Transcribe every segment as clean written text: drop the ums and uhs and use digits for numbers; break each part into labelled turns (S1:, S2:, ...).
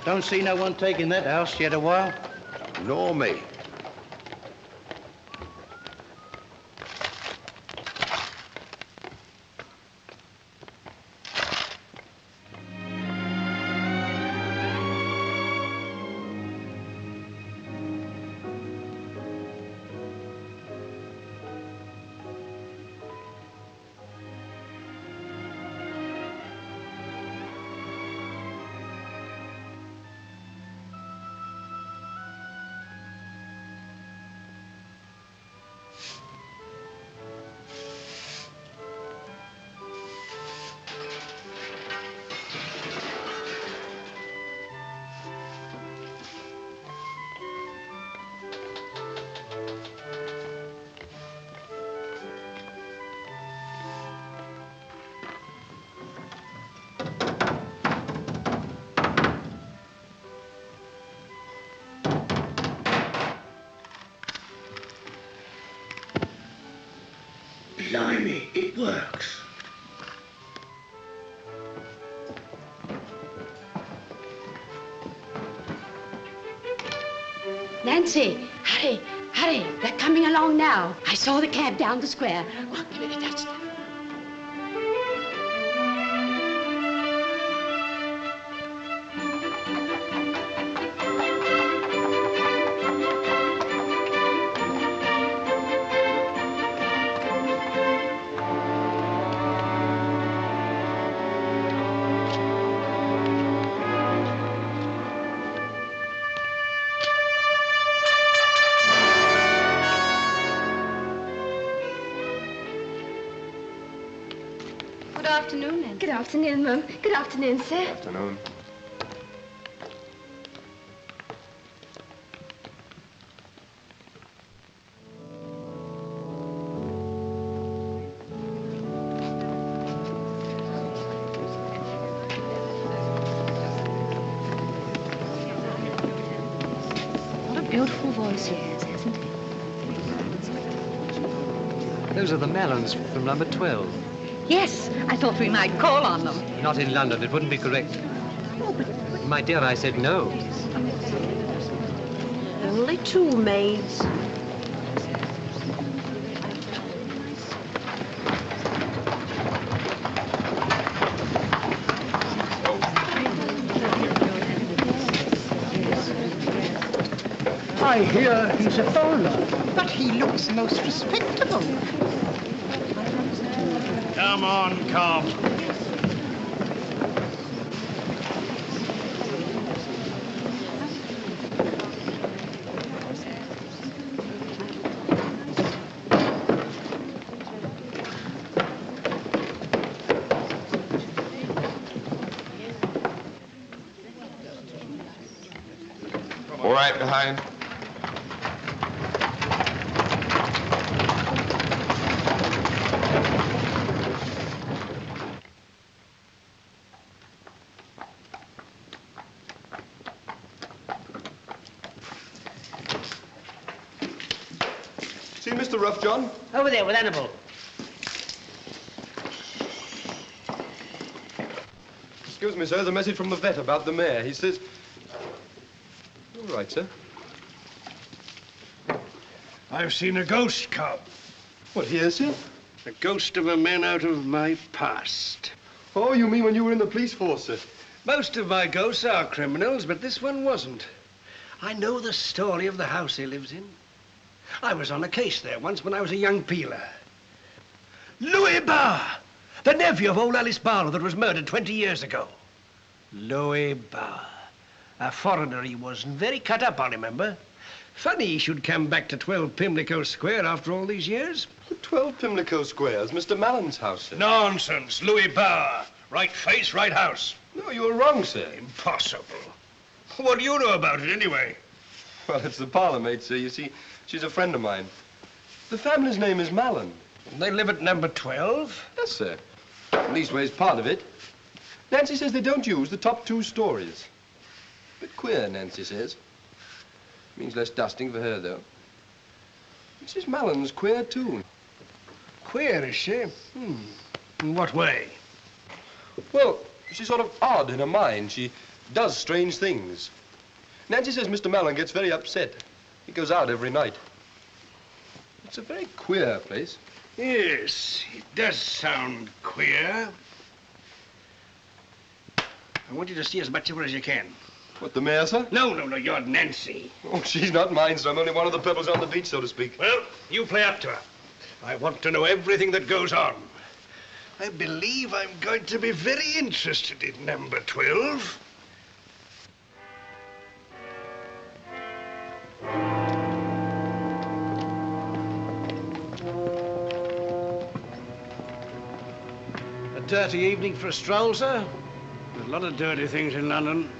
S1: Don't see no one taking that house yet a while.
S2: Nor me. Blimey, it works.
S3: Nancy, hurry, hurry. They're coming along now. I saw the cab down the square. Oh, give me the duster.
S4: Good afternoon, Nancy.
S5: Good afternoon, Mum. Good afternoon, sir.
S2: Good afternoon.
S4: What a beautiful voice he has, hasn't he?
S6: Those are the melons from number 12.
S4: Yes, I thought we might call on them.
S6: Not in London. It wouldn't be correct. My dear, I said no.
S5: Only two maids.
S7: I hear he's a bowler.
S8: But he looks most respectable.
S7: Come on, come.
S9: All right, behind.
S10: See Mr. Rough, John?
S1: Over there with Hannibal.
S10: Excuse me, sir. There's a message from the vet about the mare. He says... All right, sir.
S7: I've seen a ghost, Cobb.
S10: What, here, sir?
S7: A ghost of a man out of my past.
S10: Oh, you mean when you were in the police force, sir?
S7: Most of my ghosts are criminals, but this one wasn't. I know the story of the house he lives in. I was on a case there once when I was a young peeler. Louis Barr, the nephew of old Alice Barlow that was murdered 20 years ago. Louis Barr. A foreigner he was, and very cut up, I remember. Funny he should come back to 12 Pimlico Square after all these years.
S10: 12 Pimlico Square is Mr. Mallon's house, sir.
S7: Nonsense, Louis Barr. Right face, right house.
S10: No, you were wrong, sir.
S7: Impossible. What do you know about it, anyway?
S10: Well, it's the parlour maid, sir. You see, she's a friend of mine. The family's name is Mallon.
S7: They live at number 12?
S10: Yes, sir. Leastways, part of it. Nancy says they don't use the top 2 stories. Bit queer, Nancy says. Means less dusting for her, though. Mrs. Mallon's queer, too.
S7: Queer, is she? In what way?
S10: Well, she's sort of odd in her mind. She does strange things. Nancy says Mr. Mallon gets very upset. He goes out every night. It's a very queer place.
S7: Yes, it does sound queer. I want you to see as much of her as you can.
S10: What, the mare, sir?
S7: No, you're Nancy.
S10: Oh, she's not mine, sir. I'm only one of the pebbles on the beach, so to speak.
S7: Well, you play up to her. I want to know everything that goes on. I believe I'm going to be very interested in number 12. A dirty evening for a stroll, sir? There's a lot of dirty things in London.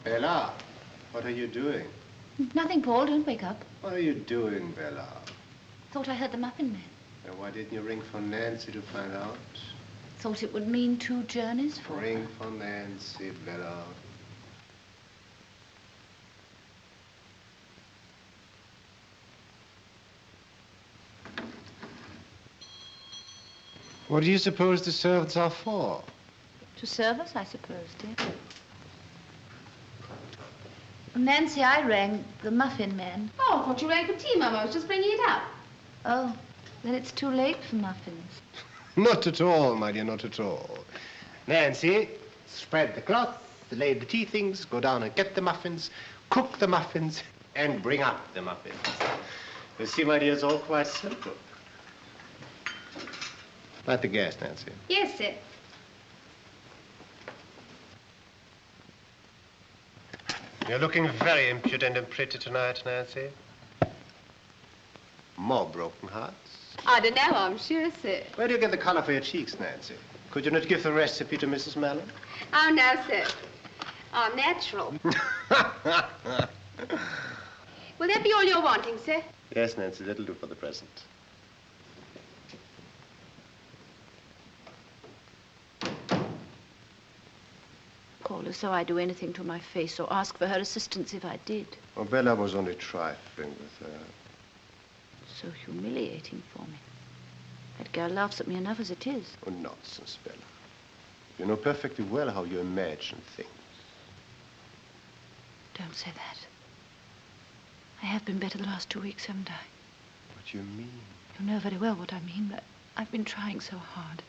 S2: Bella, what are you doing?
S4: Nothing, Paul. Don't wake up.
S2: What are you doing, Bella?
S4: Thought I heard the muffin man.
S2: And why didn't you ring for Nancy to find out?
S4: Thought it would mean 2 journeys for her.
S2: Ring for Nancy, Bella. What do you suppose the servants are for?
S4: To serve us, I suppose, dear. Nancy, I rang the muffin man.
S3: Oh, I thought you rang for tea, Mum. I was just bringing it up.
S4: Oh, then it's too late for muffins.
S2: Not at all, my dear, not at all. Nancy, spread the cloth, lay the tea things, go down and get the muffins, cook the muffins, and bring up the muffins. You see, my dear, it's all quite simple. Light the gas, Nancy.
S3: Yes, sir.
S2: You're looking very impudent and pretty tonight, Nancy. More broken hearts?
S3: I don't know, I'm sure, sir.
S2: Where do you get the color for your cheeks, Nancy? Could you not give the recipe to Mrs. Mallon?
S3: Oh, no, sir. I'm natural. Will that be all you're wanting, sir?
S2: Yes, Nancy, that'll do for the present.
S4: Paul, as though I'd do anything to my face or ask for her assistance if I did.
S2: Oh, Bella was only trifling with her.
S4: So humiliating for me. That girl laughs at me enough as it is.
S2: Oh, nonsense, Bella. You know perfectly well how you imagine things.
S4: Don't say that. I have been better the last 2 weeks, haven't I?
S2: What do you mean?
S4: You know very well what I mean, but I've been trying so hard.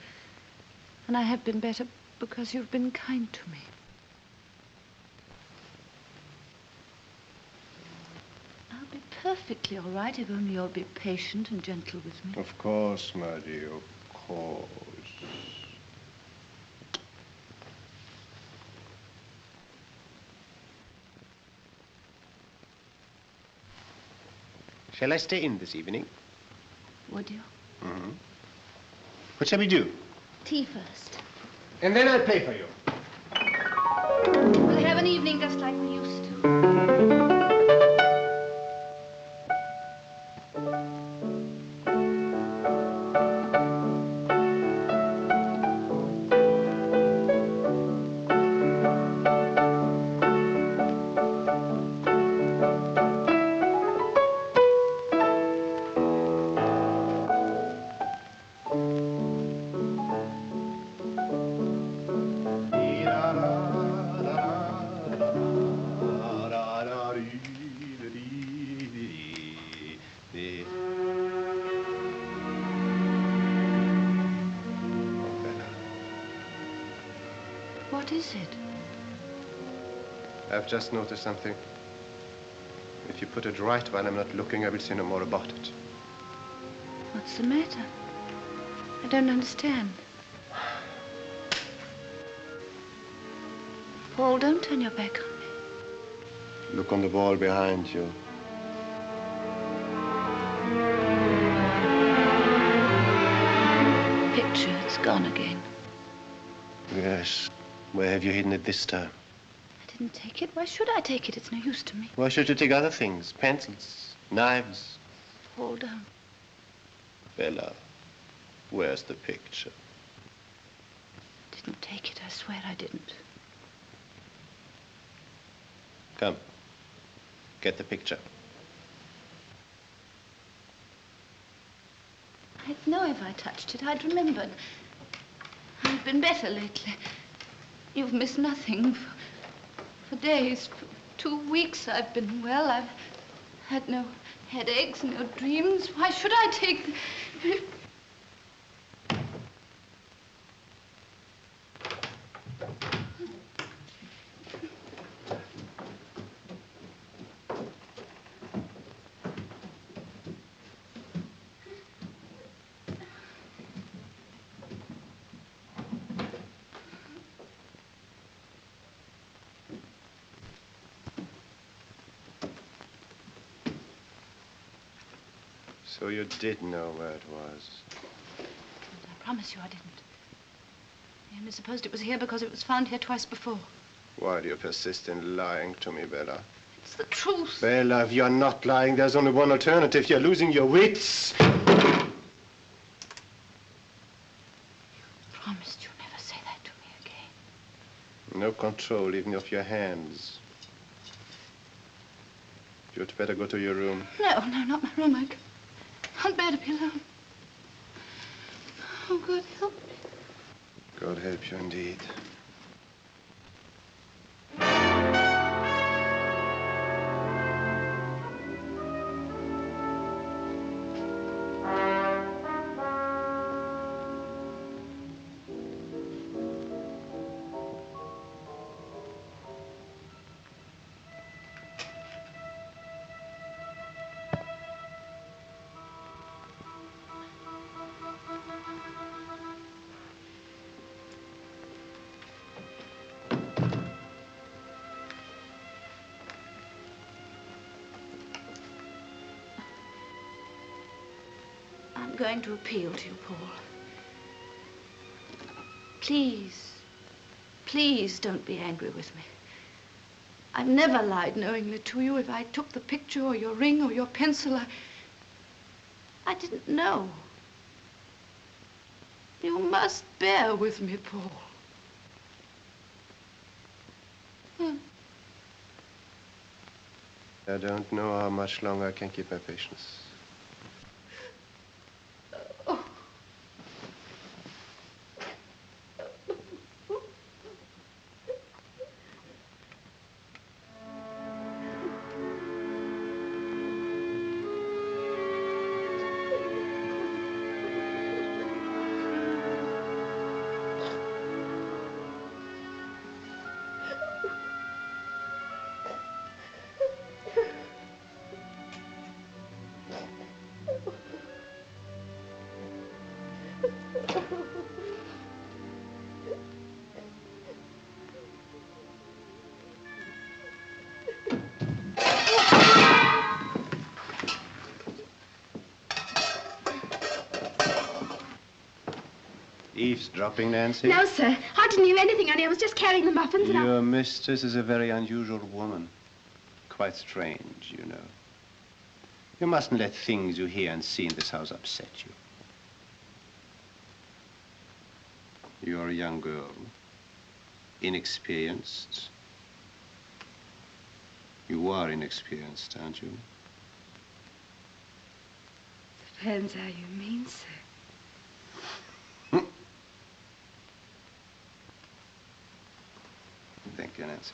S4: And I have been better because you've been kind to me. I'll be perfectly all right if only you'll be patient and gentle with me.
S2: Of course, my dear, of course. Shall I stay in this evening?
S4: Would you?
S2: Mm-hmm. What shall we do?
S5: Tea first.
S2: And then I'll pay for you.
S5: We'll have an evening just like we used to.
S4: What is it?
S2: I've just noticed something. If you put it right while I'm not looking, I will say no more about it.
S4: What's the matter? I don't understand. Paul, don't turn your back on me.
S2: Look on the wall behind you.
S4: Picture, it's gone again.
S2: Yes. Where have you hidden it this time?
S4: I didn't take it. Why should I take it? It's no use to me.
S2: Why should you take other things? Pencils, knives.
S4: Paul, don't.
S2: Bella, where's the picture?
S4: I didn't take it. I swear I didn't.
S2: Come. Get the picture.
S4: I'd know if I touched it. I'd remembered. I've been better lately. You've missed nothing. For days, for 2 weeks I've been well. I've had no headaches, no dreams. Why should I take the...
S2: So you did know where it was.
S4: I promise you I didn't. I only supposed it was here because it was found here twice before.
S2: Why do you persist in lying to me, Bella?
S4: It's the truth.
S2: Bella, if you're not lying, there's only one alternative. You're losing your wits.
S4: Promised you'd never say that to me again.
S2: No control, even of your hands. You'd better go to your room.
S4: No, not my room. I can't bear to be alone. Oh, God help me.
S2: God help you indeed.
S4: I'm going to appeal to you, Paul. Please, please don't be angry with me. I've never lied knowingly to you. If I took the picture or your ring or your pencil, I didn't know. You must bear with me, Paul.
S2: I don't know how much longer I can keep my patience. eavesdropping, Nancy?
S3: No, sir. I didn't hear anything, honey. I was just carrying the muffins and
S2: Your mistress is a very unusual woman. Quite strange, you know. You mustn't let things you hear and see in this house upset you. You're a young girl, inexperienced. You are inexperienced, aren't you?
S3: Depends how you mean, sir.
S2: Thank you, Nancy.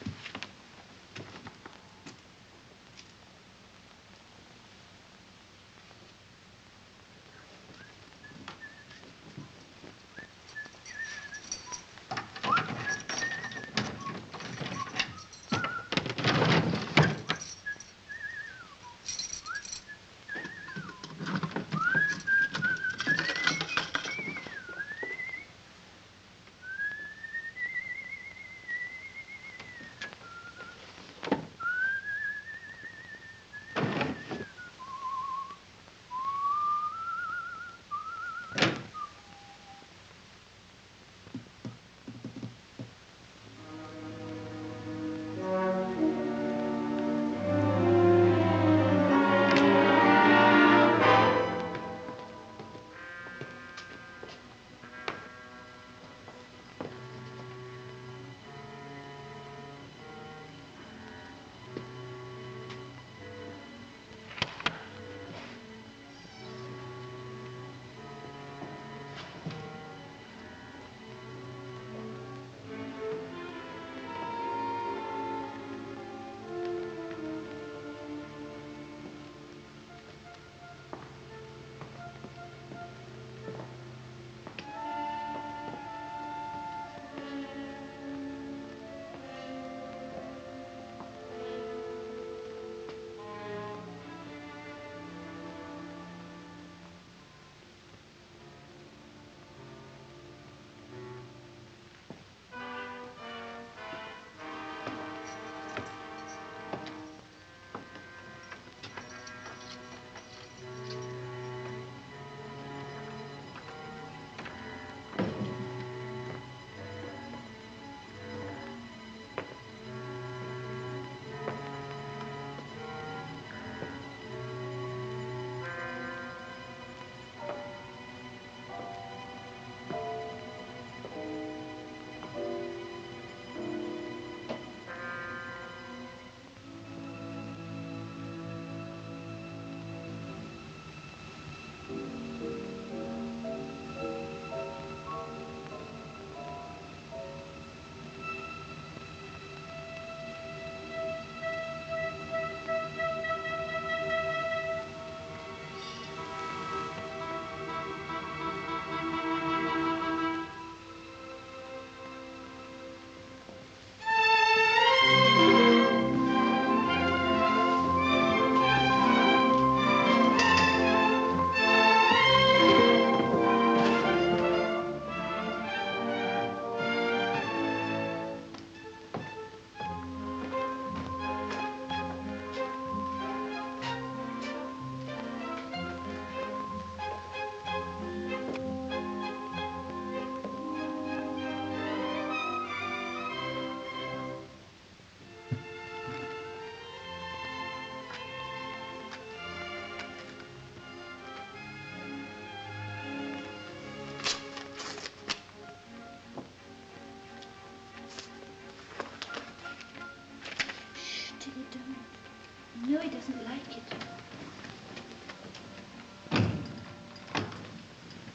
S4: No, he doesn't like it.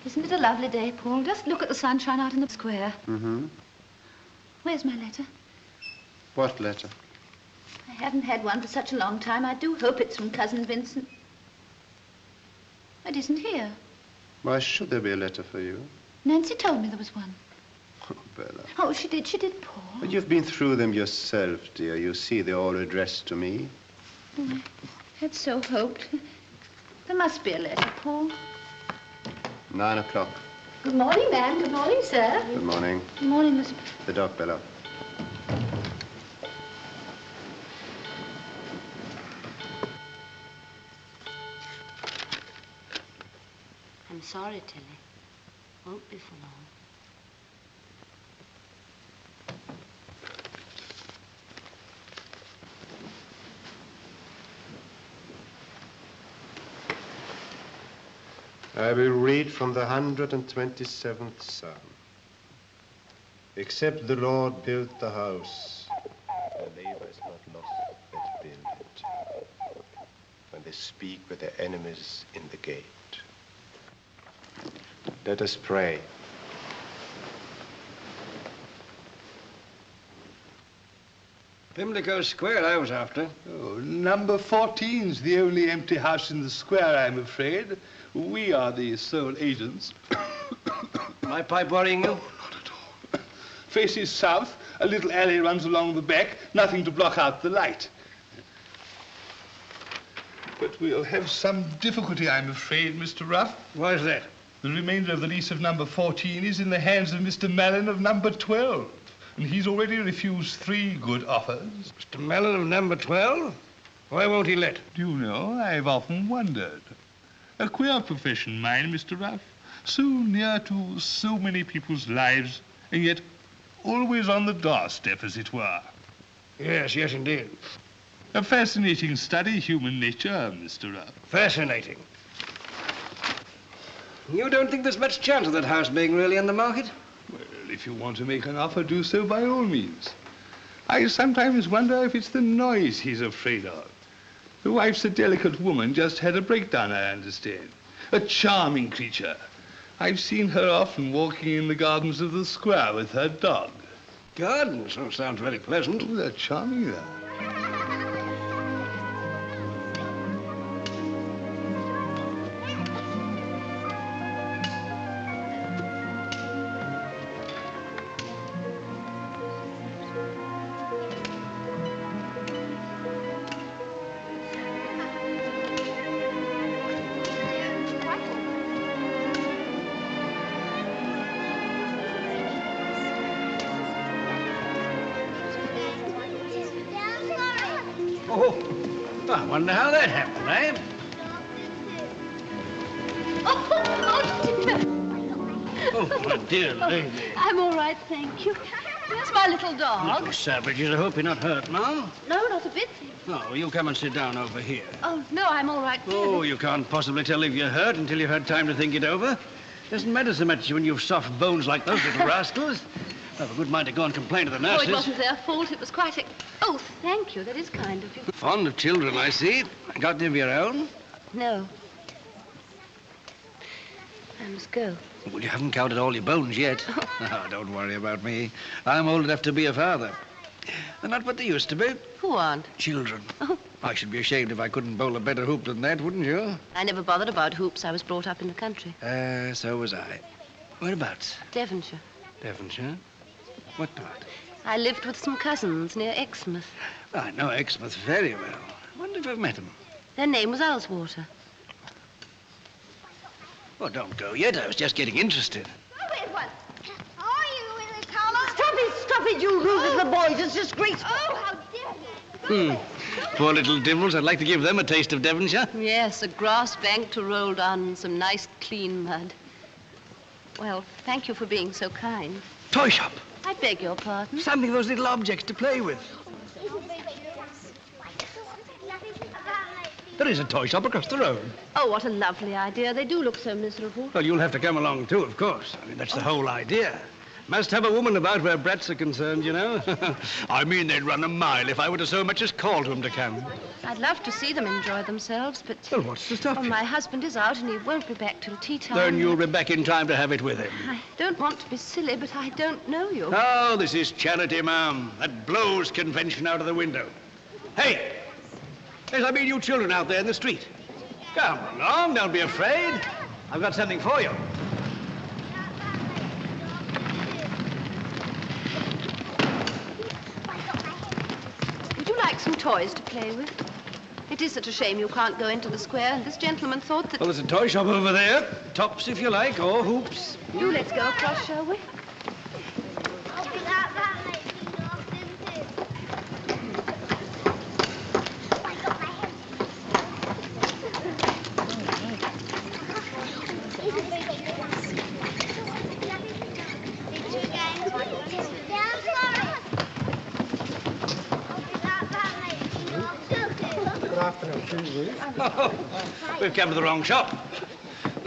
S4: Isn't it a lovely day, Paul? Just look at the sunshine out in the square.
S2: Mm-hmm.
S4: Where's my letter?
S2: What letter?
S4: I haven't had one for such a long time. I do hope it's from Cousin Vincent. It isn't here.
S2: Why should there be a letter for you?
S4: Nancy told me there was one.
S2: Oh, Bella.
S4: Oh, she did, Paul.
S2: But you've been through them yourself, dear. You see, they're all addressed to me.
S4: Oh, I had so hoped. There must be a letter, Paul.
S2: 9 o'clock.
S3: Good morning, ma'am. Good morning, sir.
S2: Good morning.
S4: Good morning, Miss...
S2: The dog, Bella.
S3: I'm sorry, Tilly. Won't be for long.
S2: I will read from the 127th Psalm. Except the Lord built the house, the labor is not lost that build it. When they speak with their enemies in the gate. Let us pray.
S7: Pimlico Square I was after.
S11: Oh, number 14's the only empty house in the square, I'm afraid. We are the sole agents.
S7: My pipe worrying you?
S11: Oh, not at all. Faces south, a little alley runs along the back, nothing to block out the light. But we'll have some difficulty, I'm afraid, Mr. Ruff.
S7: Why is that?
S11: The remainder of the lease of number 14 is in the hands of Mr. Mallon of number 12. And he's already refused 3 good offers.
S7: Mr. Mellon of number 12? Why won't he let?
S11: Do you know, I've often wondered. A queer profession, mine, Mr. Ruff. So near to so many people's lives, and yet always on the doorstep, as it were.
S7: Yes, yes, indeed.
S11: A fascinating study, human nature, Mr. Ruff.
S7: Fascinating. You don't think there's much chance of that house being really on the market?
S11: Well, if you want to make an offer, do so by all means. I sometimes wonder if it's the noise he's afraid of. The wife's a delicate woman, just had a breakdown, I understand. A charming creature. I've seen her often walking in the gardens of the square with her dog.
S7: Gardens? Oh, sounds very pleasant.
S11: Oh, they're charming there.
S7: Oh, I wonder how that happened, eh? Oh, my dear lady.
S4: I'm all right, thank you. Where's my little dog?
S7: Little savages, I hope you're not hurt, Mom.
S4: No, not a bit.
S7: Oh, you come and sit down over here.
S4: Oh, no, I'm all right.
S7: Oh, you can't possibly tell if you're hurt until you've had time to think it over. Doesn't matter so much when you've soft bones like those little rascals. I've a good mind to go and complain to the nurses.
S4: Oh, it wasn't their fault. It was quite a... Oh, thank you. That is kind of you.
S7: Fond of children, I see. Got any of your own?
S4: No. I must go.
S7: Well, you haven't counted all your bones yet. Oh, don't worry about me. I'm old enough to be a father. They're not what they used to be.
S4: Who aren't?
S7: Children.
S4: Oh.
S7: I should be ashamed if I couldn't bowl a better hoop than that, wouldn't you?
S4: I never bothered about hoops. I was brought up in the country.
S7: So was I. Whereabouts?
S4: Devonshire.
S7: Devonshire? What part?
S4: I lived with some cousins near Exmouth.
S7: I know Exmouth very well. Wonder if I've met them.
S4: Their name was Ullswater.
S7: Oh, don't go yet. I was just getting interested.
S5: Oh, wait, what? Are you in the collar?
S8: Stop it, you rude little boys. It's disgraceful.
S5: Oh, how dare you?
S7: Poor little devils. I'd like to give them a taste of Devonshire.
S4: Yes, a grass bank to roll down and some nice clean mud. Well, thank you for being so kind.
S7: Toy shop.
S4: I beg your pardon.
S7: Something of those little objects to play with. There is a toy shop across the road.
S4: Oh, what a lovely idea. They do look so miserable.
S7: Well, you'll have to come along, too, of course. I mean, that's the whole idea. Must have a woman about where brats are concerned, you know. I mean, they'd run a mile if I were to so much as call to them to come.
S4: I'd love to see them enjoy themselves, but...
S7: Well, what's to stop
S4: well,
S7: you?
S4: my husband is out and he won't be back till tea time.
S7: Then you'll be back in time to have it with him.
S4: I don't want to be silly, but I don't know you.
S7: Oh, this is charity, ma'am. That blows convention out of the window. Hey! Yes, I mean you children out there in the street. Come along, don't be afraid. I've got something for you.
S4: Would you like some toys to play with? It is such a shame you can't go into the square, and this gentleman thought that...
S7: Well, there's a toy shop over there. Tops, if you like, or hoops.
S4: Do let's go across, shall we?
S7: Oh, we've come to the wrong shop.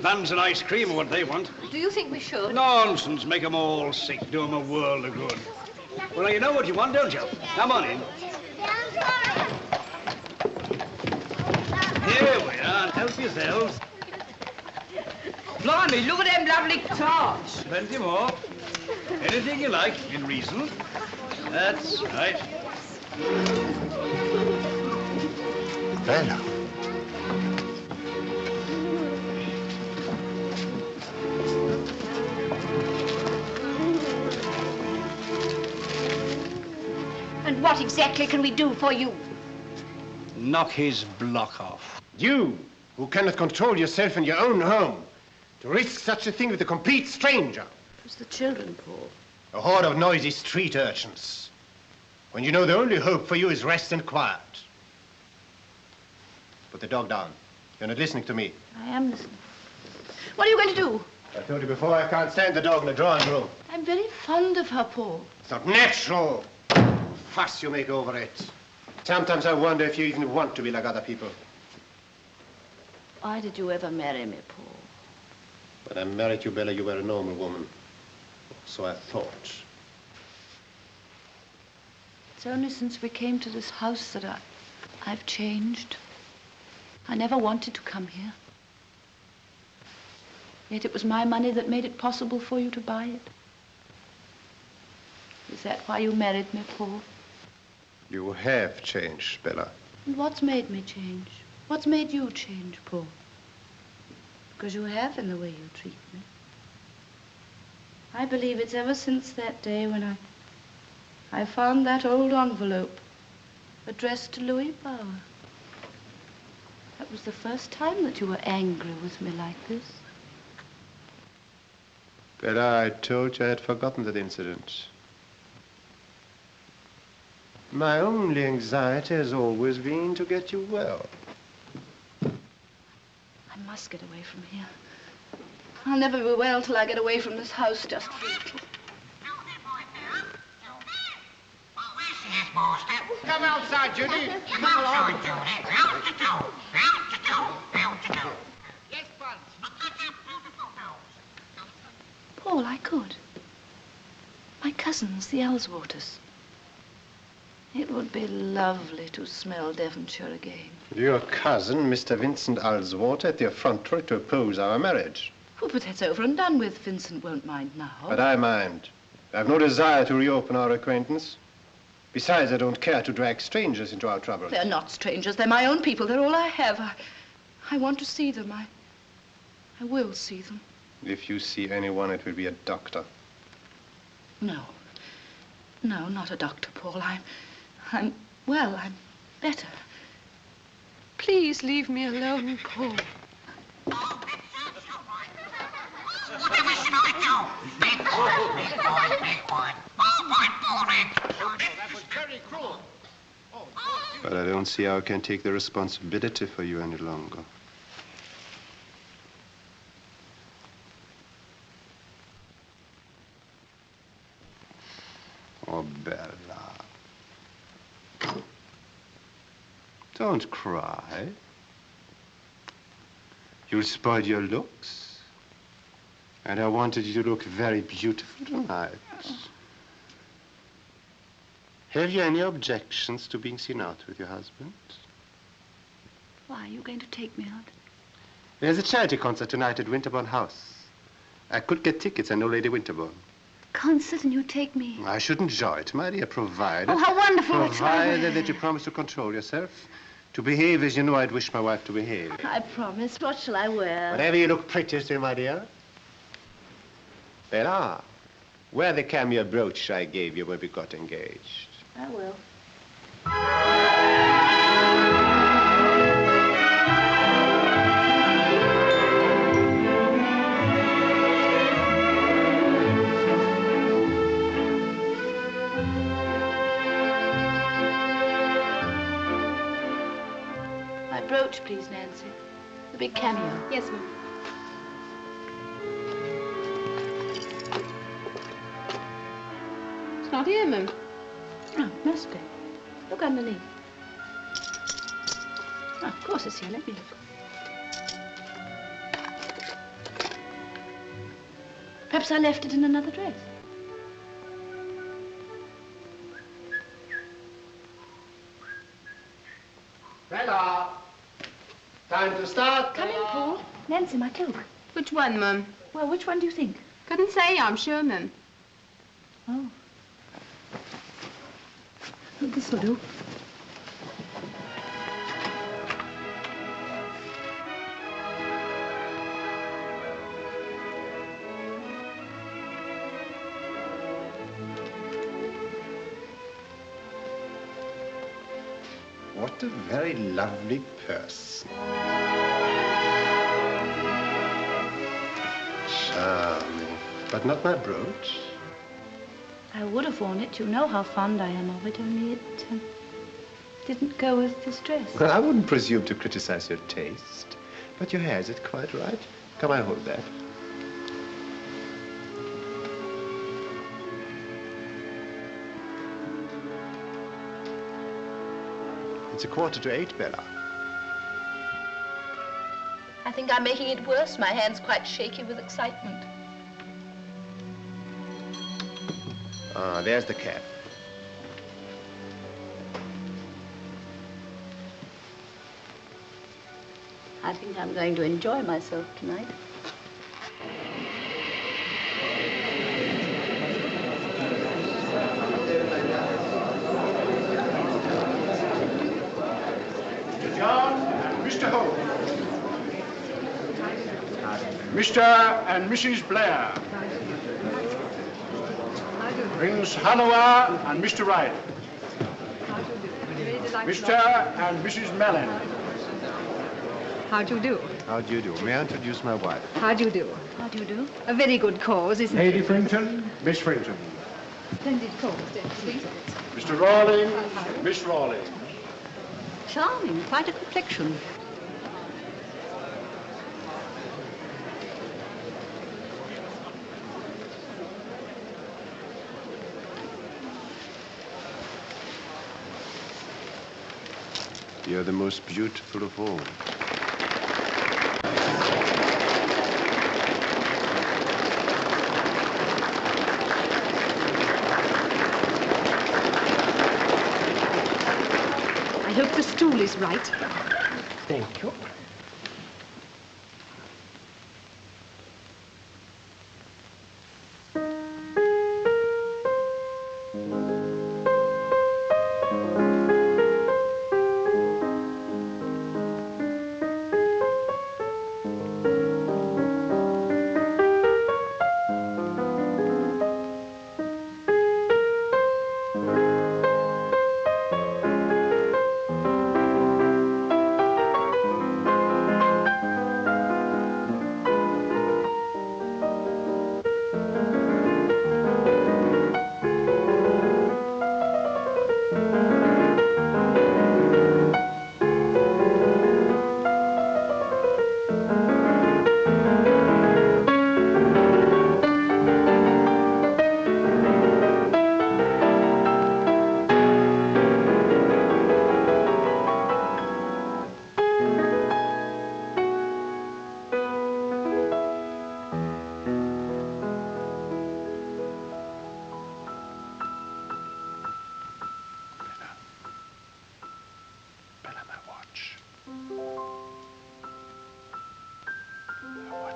S7: buns and ice cream are what they want.
S4: Do you think we should?
S7: Nonsense. Make 'em all sick. Do 'em a world of good. Well, you know what you want, don't you? Come on in. Here we are. Help yourselves.
S8: Blimey, look at them lovely tarts.
S7: Plenty more. Anything you like, in reason. That's right.
S2: Bella.
S3: And what exactly can we do for you?
S7: Knock his block off.
S2: You, who cannot control yourself in your own home, to risk such a thing with a complete stranger.
S3: It's the children, Paul.
S2: A horde of noisy street urchins. When you know the only hope for you is rest and quiet. Put the dog down. You're not listening to me.
S3: I am listening. What are you going to do?
S2: I told you before, I can't stand the dog in the drawing room.
S4: I'm very fond of her, Paul.
S2: It's not natural. Fuss you make over it. Sometimes I wonder if you even want to be like other people.
S3: Why did you ever marry me, Paul?
S2: When I married you, Bella, you were a normal woman. So I thought.
S4: It's only since we came to this house that I've changed. I never wanted to come here. Yet it was my money that made it possible for you to buy it. Is that why you married me, Paul?
S2: You have changed, Bella.
S4: And what's made me change? What's made you change, Paul? Because you have in the way you treat me. I believe it's ever since that day when I found that old envelope addressed to Louis Bauer. That was the first time that you were angry with me like this.
S2: Bella, I told you I had forgotten that incident. My only anxiety has always been to get you well.
S4: I must get away from here. I'll never be well till I get away from this house just for a little.
S2: Come outside, Judy. Come along. Yes,
S4: Paul, I could. My cousins, the Ellswaters. It would be lovely to smell Devonshire again.
S2: Your cousin, Mr. Vincent Alswater, at the effrontery to oppose our marriage.
S4: Oh, but that's over and done with. Vincent won't mind now.
S2: But I mind. I have no desire to reopen our acquaintance. Besides, I don't care to drag strangers into our troubles.
S4: They're not strangers. They're my own people. They're all I have. I want to see them. I will see them.
S2: If you see anyone, it will be a doctor.
S4: No. No, not a doctor, Paul. I'm better. Please leave me alone, Paul.
S2: But I don't see how I can take the responsibility for you any longer. Oh, Bella. Don't cry. You'll spoil your looks. And I wanted you to look very beautiful tonight. Have you any objections to being seen out with your husband?
S4: Why, are you going to take me out?
S2: There's a charity concert tonight at Winterbourne House. I could get tickets, I know Lady Winterbourne.
S4: Concert and you take me?
S2: I should enjoy it, my dear, provided...
S4: Oh, how wonderful.
S2: Provided that you promise to control yourself. To behave as you know I'd wish my wife to behave.
S4: I promise. What shall I wear?
S2: Whatever you look prettiest in, my dear. Bella, wear the cameo brooch I gave you when we got engaged.
S4: I will. My brooch, please, Nancy. The big cameo.
S5: Yes, ma'am. It's not here, ma'am.
S4: Oh, it must be. Look underneath. Oh, of course it's here. Let me look. Perhaps I left it in another dress.
S2: Bella! Time to start.
S4: Come in, Paul. Nancy, my cloak.
S5: Which one, Mum?
S4: Well, which one do you think?
S5: Couldn't say, I'm sure, Mum.
S4: Oh. This will do.
S2: What a very lovely person. Charming. But not my brooch.
S4: I would have worn it. You know how fond I am of it, only it didn't go with this dress.
S2: Well, I wouldn't presume to criticize your taste. But your hair, is it quite right? Come, I hold that. It's 7:45, Bella.
S4: I think I'm making it worse. My hand's quite shaky with excitement.
S2: Ah, there's the cab.
S4: I think I'm going to enjoy myself tonight.
S12: Mr. John and Mr. Holt. Mr. and Mrs. Blair. Prince Hanover and Mr. Ryder. Mr. and Mrs. Mellon.
S13: How do you do?
S2: How do you do? May I introduce my wife?
S13: How do you do?
S4: How do you do?
S13: A very good cause, isn't
S12: Lady
S13: it?
S12: Frington, Miss Frington.
S13: Splendid cause, please.
S12: Mr. Rawling, Miss Rawling.
S4: Charming, quite a complexion.
S2: You're the most beautiful of all.
S13: I hope the stool is right.
S7: Thank you.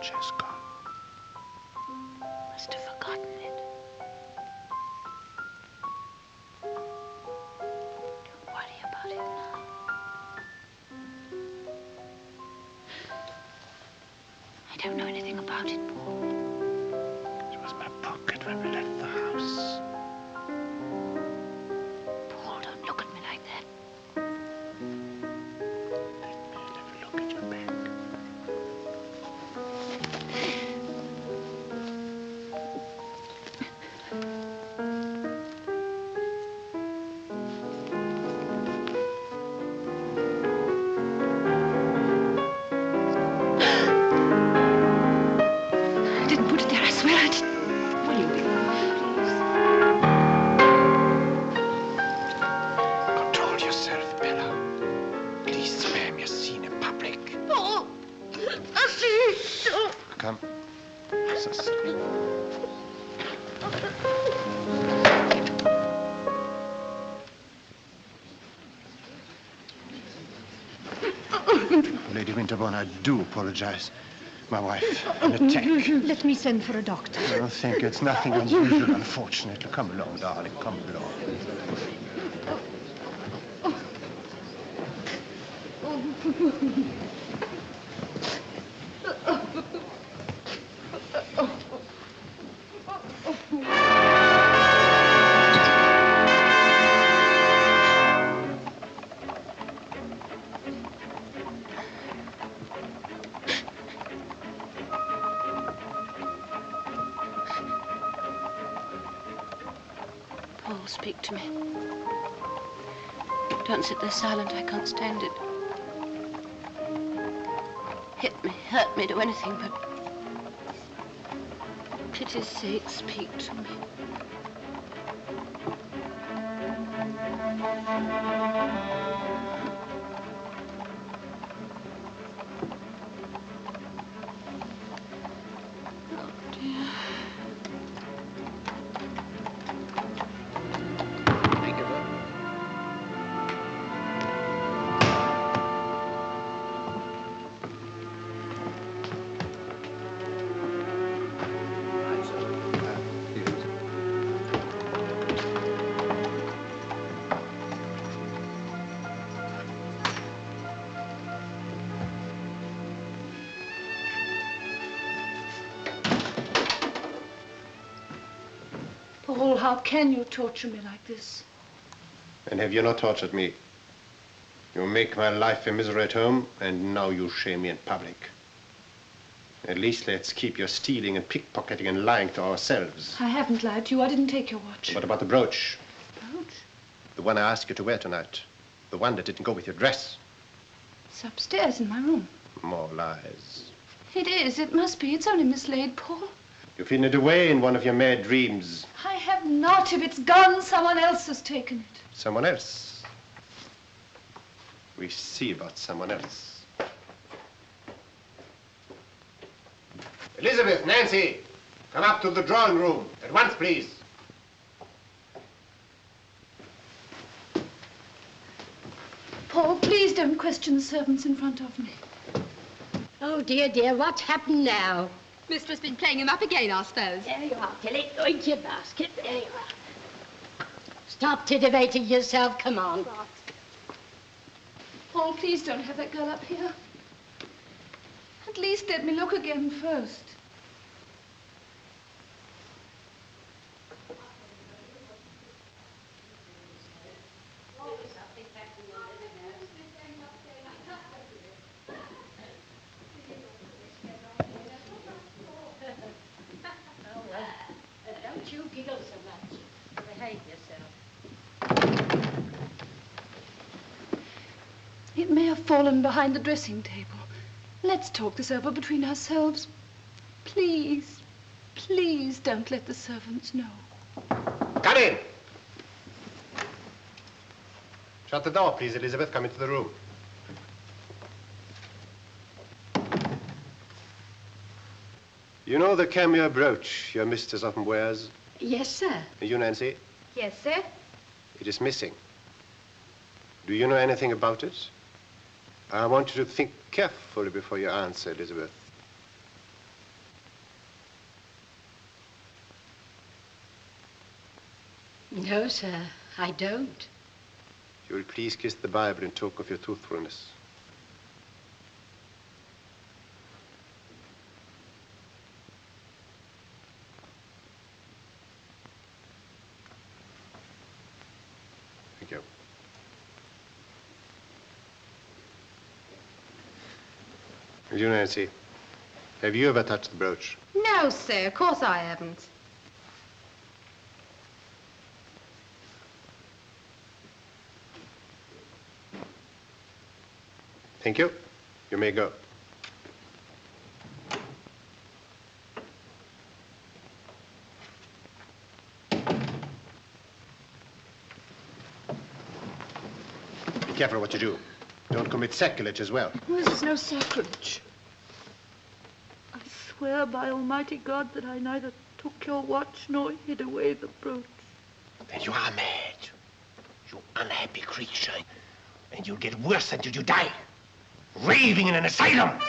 S11: Francesca.
S4: Must have forgotten it. Don't worry about it now. I don't know anything about it, Paul.
S11: It was my pocket when we left the house.
S4: Paul, don't look at me like that.
S11: Let me look at your bag.
S2: Lady Winterbourne, I do apologize. My wife, an attack.
S13: Let me send for a doctor.
S2: Oh, thank you. It's nothing unusual, unfortunately. Come along, darling. Come along.
S3: Paul, speak to me. Don't sit there silent. I can't stand it. Hit me, hurt me, do anything, but for pity's sake, speak to me. Oh, dear.
S10: Think of her.
S4: Paul, how can you torture me like this?
S2: And have you not tortured me? You make my life a misery at home, and now you shame me in public. At least let's keep your stealing and pickpocketing and lying to ourselves.
S4: I haven't lied to you. I didn't take your watch.
S2: What about the brooch?
S4: Brooch?
S2: The one I asked you to wear tonight. The one that didn't go with your dress.
S4: It's upstairs in my room.
S2: More lies.
S4: It is. It must be. It's only mislaid, Paul.
S2: You've hidden it away in one of your mad dreams.
S4: I have not. If it's gone, someone else has taken it.
S2: Someone else. We see about someone else. Elizabeth, Nancy, come up to the drawing room. At once, please.
S4: Paul, please don't question the servants in front of me.
S3: Oh, dear, dear, what's happened now?
S13: Mistress been playing him up again, I suppose.
S3: There you are, Tilly. Go into your basket. There you are. Stop titivating yourself. Come on.
S4: Paul, please don't have that girl up here. At least let me look again first.
S3: Don't you giggle so much. Behave yourself.
S4: It may have fallen behind the dressing table. Let's talk this over between ourselves. Please, please don't let the servants know.
S2: Come in. Shut the door, please, Elizabeth. Come into the room. You know the cameo brooch your mistress often wears?
S3: Yes, sir.
S2: And you, Nancy?
S13: Yes, sir.
S2: It is missing. Do you know anything about it? I want you to think carefully before you answer, Elizabeth.
S3: No, sir, I don't.
S2: You will please kiss the Bible in token of your truthfulness. Thank you. And you, Nancy, have you ever touched the brooch?
S13: No, sir, of course I haven't.
S2: Thank you. You may go. Be careful what you do. Don't commit sacrilege as well.
S4: This is no sacrilege. I swear by Almighty God that I neither took your watch nor hid away the brooch.
S2: Then you are mad. You unhappy creature. And you'll get worse until you die. raving in an asylum.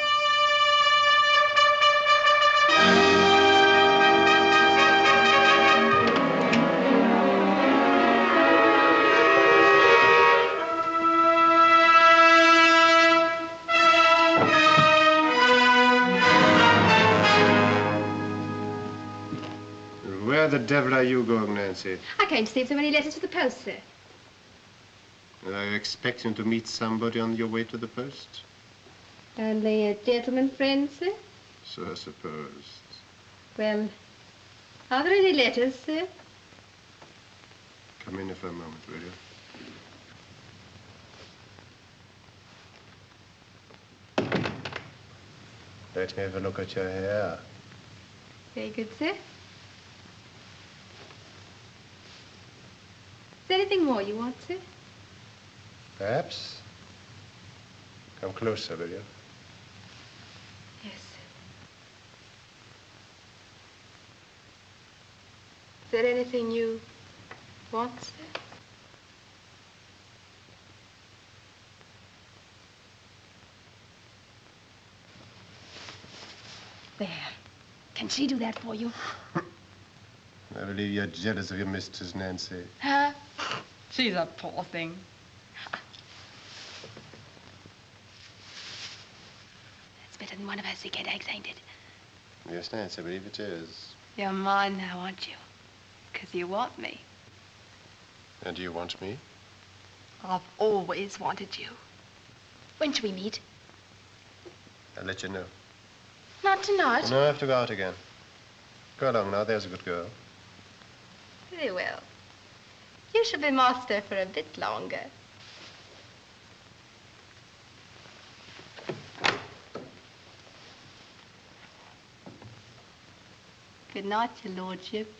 S2: Where the devil are you going, Nancy?
S13: I came to see if there were any letters for the post, sir.
S2: Are you expecting to meet somebody on your way to the post?
S13: Only a gentleman friend, sir?
S2: So I suppose.
S13: Well, are there any letters, sir?
S2: Come in here for a moment, will you? Let me have a look at your hair.
S13: Very good, sir. Is there anything more you want, sir?
S2: Perhaps. Come closer, will you?
S13: Yes, sir. Is there anything you want, sir? There. Can she do that for you?
S2: I believe you're jealous of your mistress, Nancy.
S3: Huh? She's a poor thing. That's better than one of her sick headaches, ain't it?
S2: Yes, Nancy, I believe it is.
S3: You're mine now, aren't you? 'Cause you want me.
S2: And do you want me?
S3: I've always wanted you.
S13: When shall we meet?
S2: I'll let you know.
S13: Not tonight.
S2: No, I have to go out again. Go along now, there's a good girl.
S13: Very well. You shall be master for a bit longer.
S3: Good night, your lordship.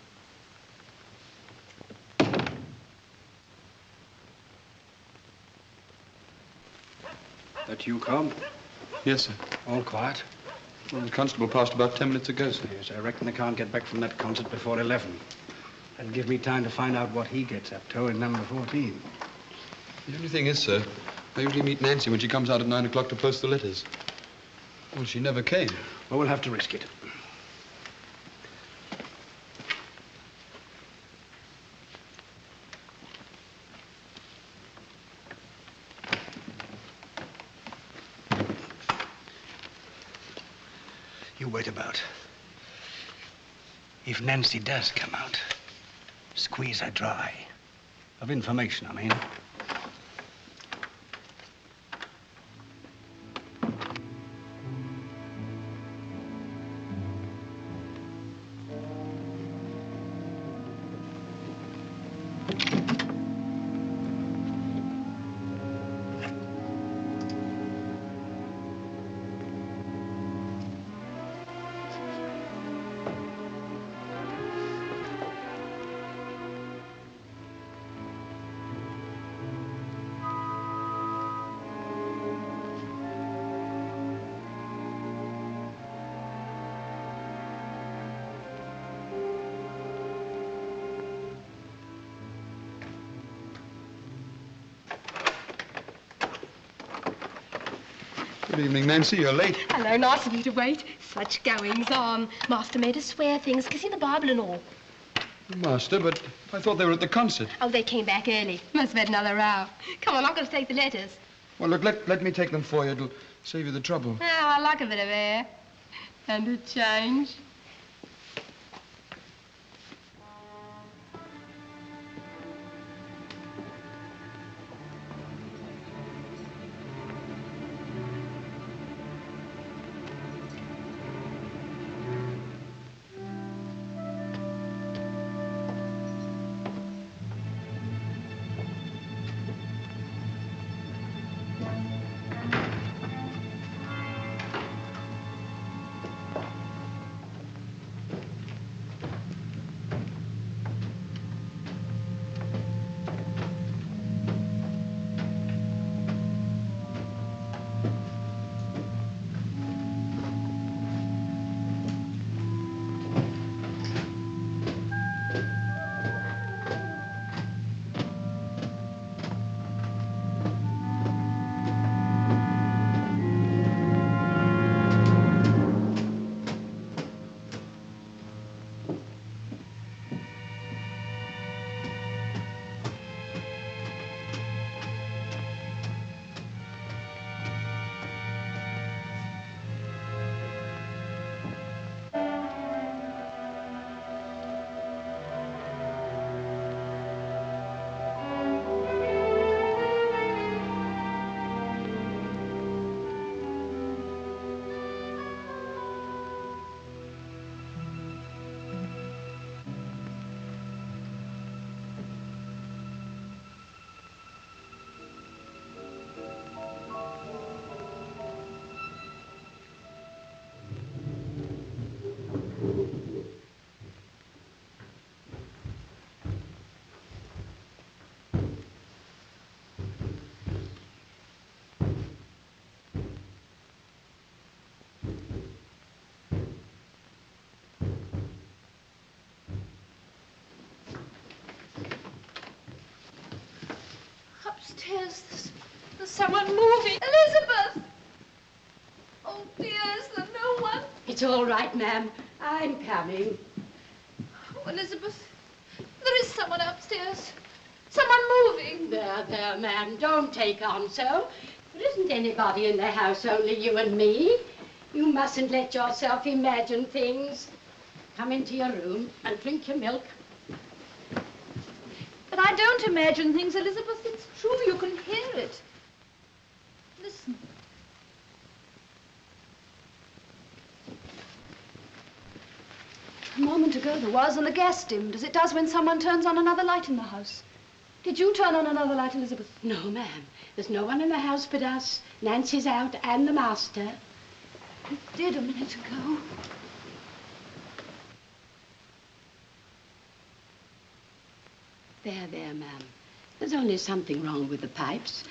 S7: That you, Cobb?
S11: Yes, sir.
S7: All quiet?
S11: Well, the constable passed about 10 minutes ago, sir.
S7: Yes, I reckon they can't get back from that concert before 11. That'll give me time to find out what he gets up to in number 14.
S10: The only thing is, sir, I usually meet Nancy when she comes out at 9 o'clock to post the letters. Well, she never came.
S7: Well, we'll have to risk it. You wait about. If Nancy does come out, squeeze her dry. Of information, I mean.
S10: Good evening, Nancy. You're late.
S13: Hello, nice of you to wait. Such goings on. Master made us swear things, kissing the Bible and all.
S10: Master, but I thought they were at the concert.
S13: Oh, they came back early. Must have had another row. Come on, I'm going to take the letters.
S10: Well, look, let me take them for you. It'll save you the trouble.
S13: Oh, I like a bit of air. And a change.
S4: someone moving. Elizabeth! Oh, dear, is there no one?
S3: It's all right, ma'am. I'm coming.
S4: Oh, Elizabeth, there is someone upstairs. Someone moving.
S3: There, ma'am. Don't take on so. There isn't anybody in the house, only you and me. You mustn't let yourself imagine things. Come into your room and drink your milk.
S4: But I don't imagine things, Elizabeth. It's true. You can hear it. Listen. A moment ago there was, and the gas dimmed, as it does when someone turns on another light in the house. Did you turn on another light, Elizabeth?
S3: No, ma'am. There's no one in the house but us. Nancy's out and the master.
S4: It did a minute ago.
S3: There, ma'am. There's only something wrong with the pipes.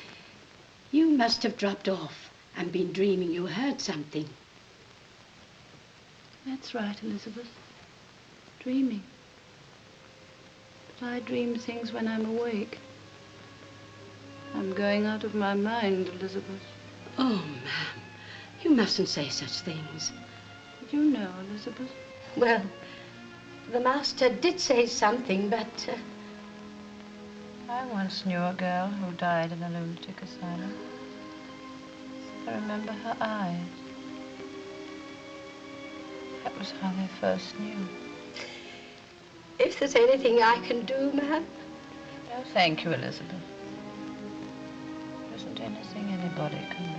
S3: You must have dropped off and been dreaming you heard something.
S4: That's right, Elizabeth. Dreaming. But I dream things when I'm awake. I'm going out of my mind, Elizabeth.
S3: Oh, ma'am, you mustn't say such things.
S4: Did you know, Elizabeth?
S3: Well, the master did say something, but...
S4: I once knew a girl who died in a lunatic asylum. I remember her eyes. That was how they first knew.
S3: If there's anything I can do, ma'am...
S4: No, thank you, Elizabeth. There isn't anything anybody can do.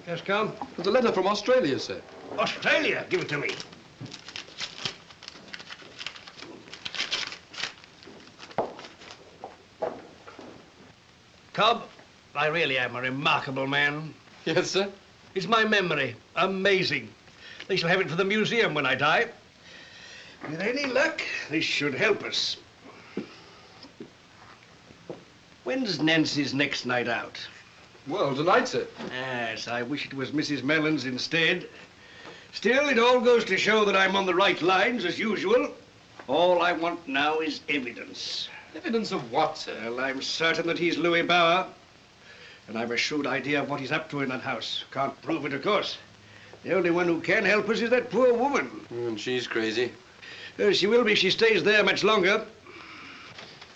S7: Yes, come.
S10: There's a letter from Australia, sir.
S7: Australia? Give it to me. Cobb, I really am a remarkable man.
S10: Yes, sir?
S7: It's my memory. Amazing. They shall have it for the museum when I die. With any luck, this should help us. When's Nancy's next night out?
S10: Well, tonight, sir.
S7: Yes, I wish it was Mrs. Mellon's instead. Still, it all goes to show that I'm on the right lines, as usual. All I want now is evidence.
S10: Evidence of what, sir?
S7: Well, I'm certain that he's Louis Bauer. And I've a shrewd idea of what he's up to in that house. Can't prove it, of course. The only one who can help us is that poor woman.
S10: And she's crazy.
S7: She will be if she stays there much longer.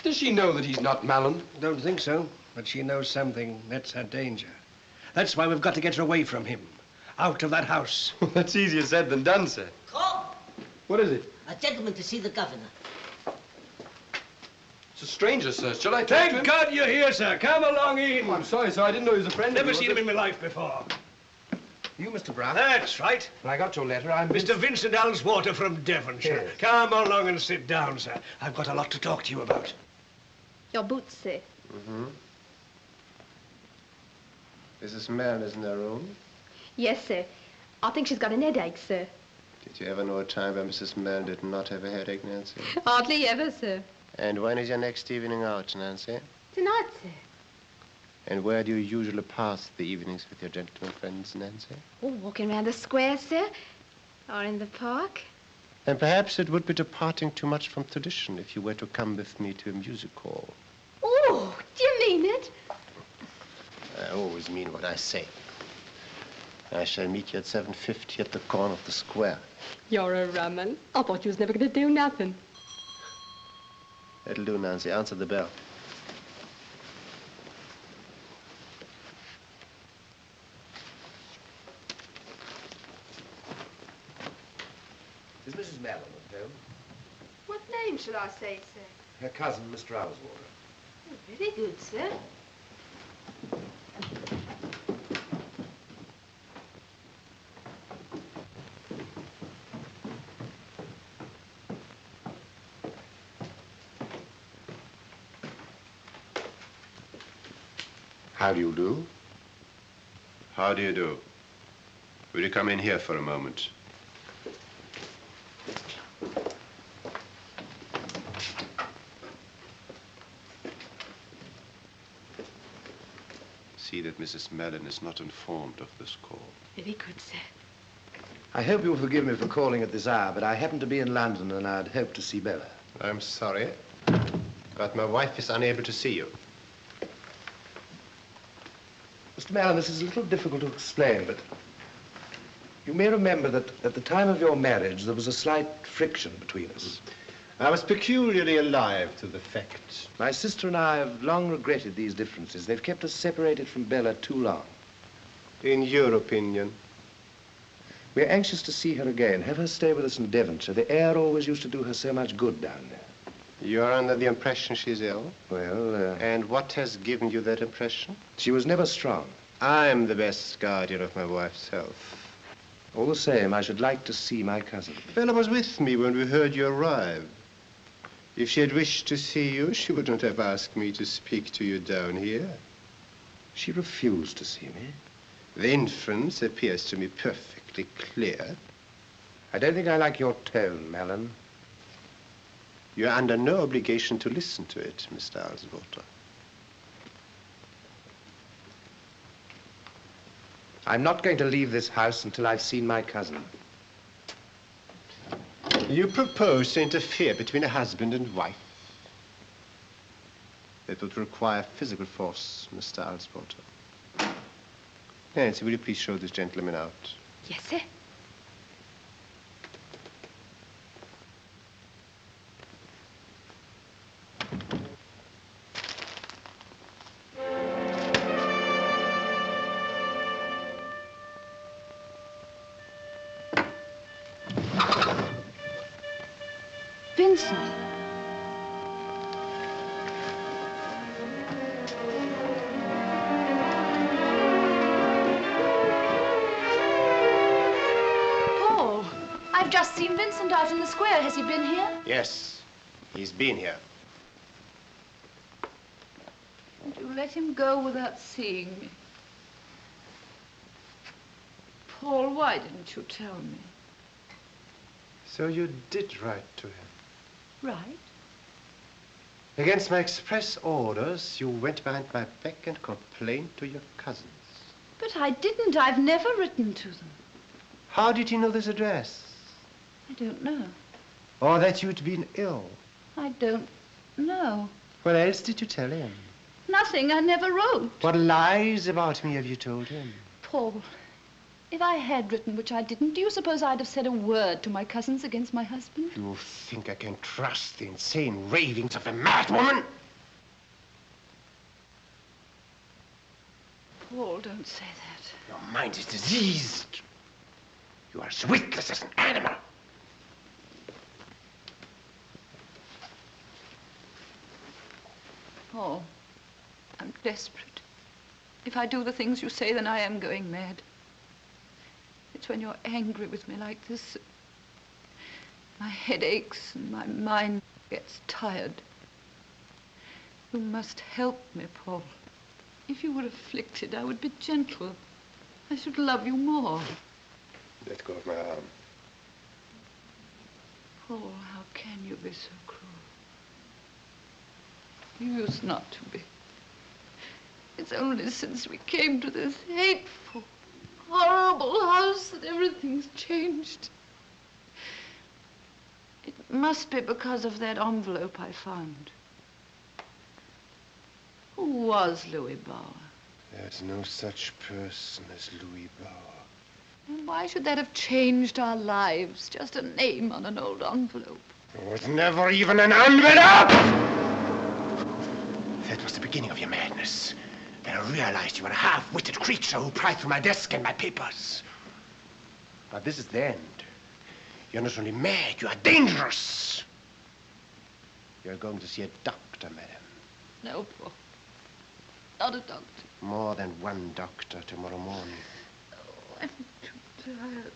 S10: Does she know that he's not Mallon?
S7: Don't think so. But she knows something. That's her danger. That's why we've got to get her away from him. Out of that house.
S10: That's easier said than done, sir.
S14: Cobb!
S10: What is it?
S14: A gentleman to see the governor.
S10: It's a stranger, sir. Shall I talk to him?
S7: Thank God you're here, sir. Come along in.
S10: Oh, I'm sorry, sir. I didn't know he was a friend
S7: Never
S10: of yours.
S7: seen him in my life before.
S2: You, Mr. Brown?
S7: That's right.
S2: Well, I got your letter. I'm
S7: Mr. Vincent Alswater from Devonshire.
S2: Yes.
S7: Come along and sit down, sir. I've got a lot to talk to you about.
S13: Your boots, sir.
S2: Mm-hmm. Mrs. Mellon is in her room?
S13: Yes, sir. I think she's got an headache, sir.
S2: Did you ever know a time when Mrs. Mellon did not have a headache, Nancy?
S13: Hardly ever, sir.
S2: And when is your next evening out, Nancy?
S13: Tonight, sir.
S2: And where do you usually pass the evenings with your gentleman friends, Nancy?
S13: Oh, walking around the square, sir. Or in the park.
S2: And perhaps it would be departing too much from tradition if you were to come with me to a music hall.
S13: Oh, do you mean it?
S2: I always mean what I say. I shall meet you at 7:50 at the corner of the square.
S13: You're a rum un. I thought you was never going to do nothing.
S2: That'll do, Nancy. Answer the bell.
S14: Is Mrs. Mellon at home?
S5: What name shall I say, sir?
S14: Her cousin, Mr. Owlswater.
S5: Oh, very good, sir.
S2: How do you do? How do you do? Will you come in here for a moment? See that Mrs. Mellon is not informed of this call.
S13: Very good, sir.
S14: I hope you'll forgive me for calling at this hour, but I happen to be in London and I'd hoped to see Bella.
S2: I'm sorry, but my wife is unable to see you.
S14: Mr. Mellon, this is a little difficult to explain, but you may remember that at the time of your marriage, there was a slight friction between us.
S2: I was peculiarly alive to the fact.
S14: My sister and I have long regretted these differences. They've kept us separated from Bella too long.
S2: In your opinion?
S14: We're anxious to see her again, have her stay with us in Devonshire. The air always used to do her so much good down there.
S2: You're under the impression she's ill?
S14: Well,
S2: And what has given you that impression?
S14: She was never strong.
S2: I'm the best guardian of my wife's health.
S14: All the same, I should like to see my cousin.
S2: Bella was with me when we heard you arrive. If she had wished to see you, she would not have asked me to speak to you down here.
S14: She refused to see me.
S2: The inference appears to me perfectly clear.
S14: I don't think I like your tone, Mellon.
S2: You're under no obligation to listen to it, Mr. Owlswater.
S14: I'm not going to leave this house until I've seen my cousin.
S2: You propose to interfere between a husband and wife. That would require physical force, Mr. Owlswater. Nancy, will you please show this gentleman out?
S13: Yes, sir.
S4: Vincent.
S5: Paul, I've just seen Vincent out in the square. Has he been here?
S2: Yes, he's been here.
S4: And you let him go without seeing me. Paul, why didn't you tell me?
S2: So you did write to him?
S4: Right.
S2: Against my express orders, you went behind my back and complained to your cousins.
S4: But I didn't. I've never written to them.
S2: How did he know this address?
S4: I don't know.
S2: Or that you'd been ill?
S4: I don't know.
S2: What else did you tell him?
S4: Nothing. I never wrote.
S2: What lies about me have you told him?
S4: Paul, if I had written, which I didn't, do you suppose I'd have said a word to my cousins against my husband?
S2: You think I can trust the insane ravings of a mad woman?
S4: Paul, don't say that.
S2: Your mind is diseased. You are as witless as an animal.
S4: Paul, I'm desperate. If I do the things you say, then I am going mad. It's when you're angry with me like this, my head aches and my mind gets tired. You must help me, Paul. If you were afflicted, I would be gentle. I should love you more.
S2: Let go of my arm.
S4: Paul, how can you be so cruel? You used not to be. It's only since we came to this hateful, horrible house that everything's changed. It must be because of that envelope I found. Who was Louis Bauer?
S2: There's no such person as Louis Bauer.
S4: And why should that have changed our lives? Just a name on an old envelope.
S2: It was never even an envelope! That was the beginning of your madness. Then I realized you were a half-witted creature who pried through my desk and my papers. But this is the end. You're not only mad, you are dangerous. You're going to see a doctor, madam.
S4: No, Paul. Not a doctor.
S2: More than one doctor tomorrow morning.
S4: Oh, I'm too tired.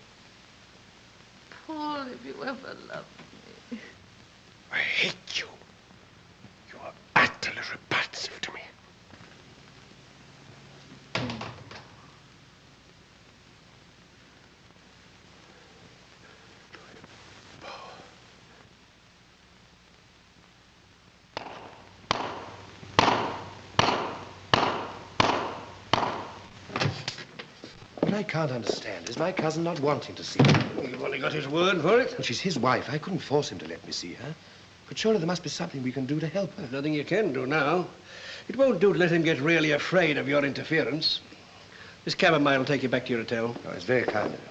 S4: Paul, if you ever loved me.
S2: I hate you. You are utterly repulsive to me.
S14: What I can't understand is my cousin not wanting to see me.
S7: You've only got his word for it.
S14: Well, she's his wife. I couldn't force him to let me see her. But surely there must be something we can do to help her.
S7: There's nothing you can do now. It won't do to let him get really afraid of your interference. This chamomile will take you back to your hotel.
S14: Oh, it's very kind of you.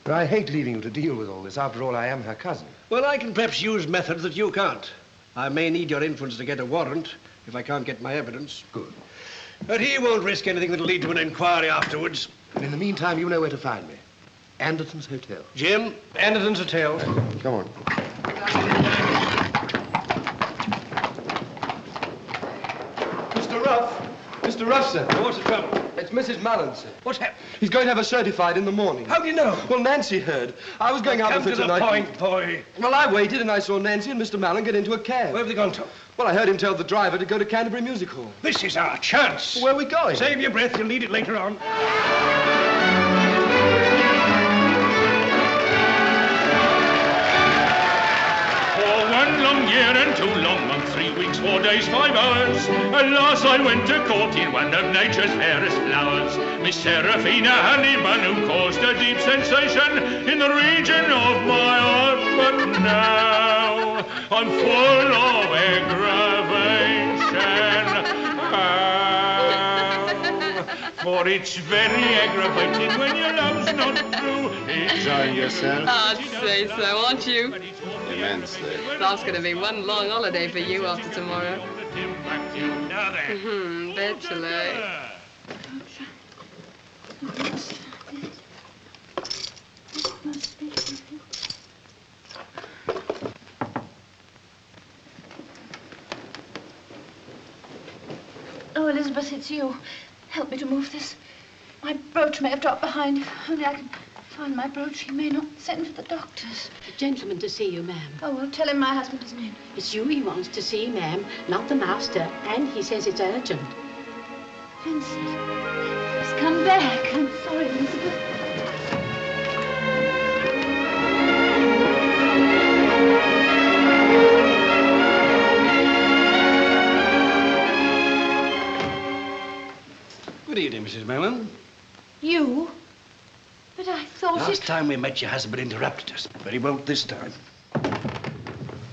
S14: But I hate leaving you to deal with all this. After all, I am her cousin.
S7: Well, I can perhaps use methods that you can't. I may need your influence to get a warrant if I can't get my evidence.
S14: Good.
S7: But he won't risk anything that'll lead to an inquiry afterwards.
S14: And in the meantime, you know where to find me. Anderton's Hotel.
S7: Jim, Anderton's Hotel.
S14: Come on.
S10: Mr. Ruff. Mr. Ruff, sir.
S7: What's the trouble?
S10: It's Mrs. Mallon, sir.
S7: What's happened?
S10: He's going to have her certified in the morning.
S7: How do you know?
S10: Well, Nancy heard. I was going out
S7: Come
S10: with her
S7: to the
S10: tonight.
S7: point, boy.
S10: Well, I waited and I saw Nancy and Mr. Mallon get into a cab.
S7: Where have they gone to?
S10: Well, I heard him tell the driver to go to Canterbury Music Hall.
S7: This is our chance.
S10: Where are we going?
S7: Save your breath. You'll need it later on.
S15: For 1 long year and 2 long months, 3 weeks, 4 days, 5 hours, at last I went to court in one of nature's fairest flowers, Miss Seraphina Honeyman, who caused a deep sensation in the region of my heart. But now I'm full of aggravation. For it's very aggravating when your love's not true.
S9: Enjoying yourself?
S16: I'd say so, aren't you?
S9: Immensely.
S16: That's going to be one long holiday for you after tomorrow. Bachelor.
S4: Oh, Elizabeth, it's you. Help me to move this. My brooch may have dropped behind. If only I can find my brooch, he may not send for the doctors.
S3: A gentleman to see you, ma'am.
S4: Oh, well, tell him my husband isn't in.
S3: It's you he wants to see, ma'am, not the master. And he says it's urgent.
S4: Vincent, he's come back. I'm sorry, Elizabeth.
S7: Good evening, Mrs. Mellon.
S4: You? But I thought
S7: Last time we met, your husband interrupted us, but he won't this time.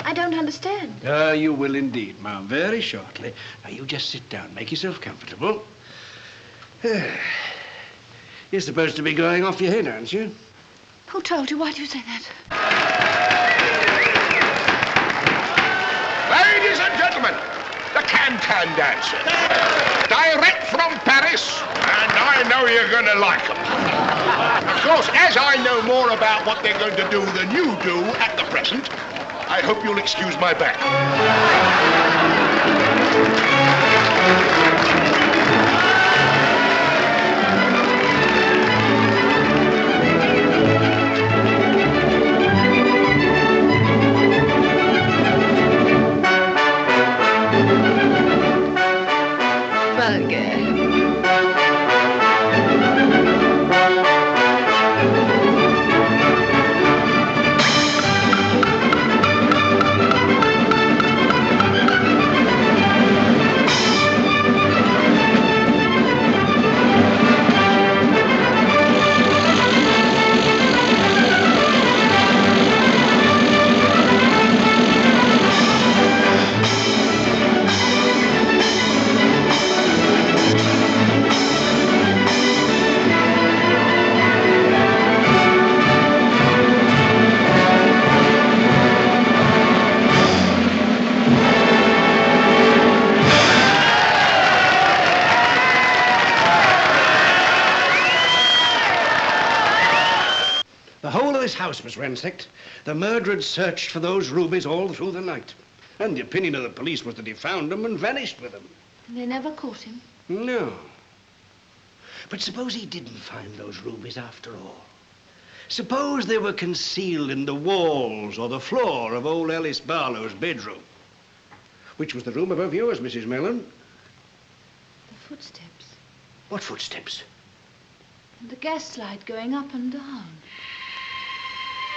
S4: I don't understand.
S7: You will indeed, ma'am, very shortly. Now, you just sit down, make yourself comfortable. You're supposed to be going off your head, aren't you?
S4: Who told you? Why do you say that?
S17: Ladies and gentlemen, the can-can dancers. Direct from Paris, and I know you're going to like them. Of course, as I know more about what they're going to do than you do at the present, I hope you'll excuse my back.
S7: this house was ransacked, the murderer had searched for those rubies all through the night. And the opinion of the police was that he found them and vanished with them.
S4: And they never caught him?
S7: No. But suppose he didn't find those rubies after all. Suppose they were concealed in the walls or the floor of old Alice Barlow's bedroom. Which was the room above yours, Mrs. Mellon?
S4: The footsteps.
S7: What footsteps?
S4: And the gaslight going up and down.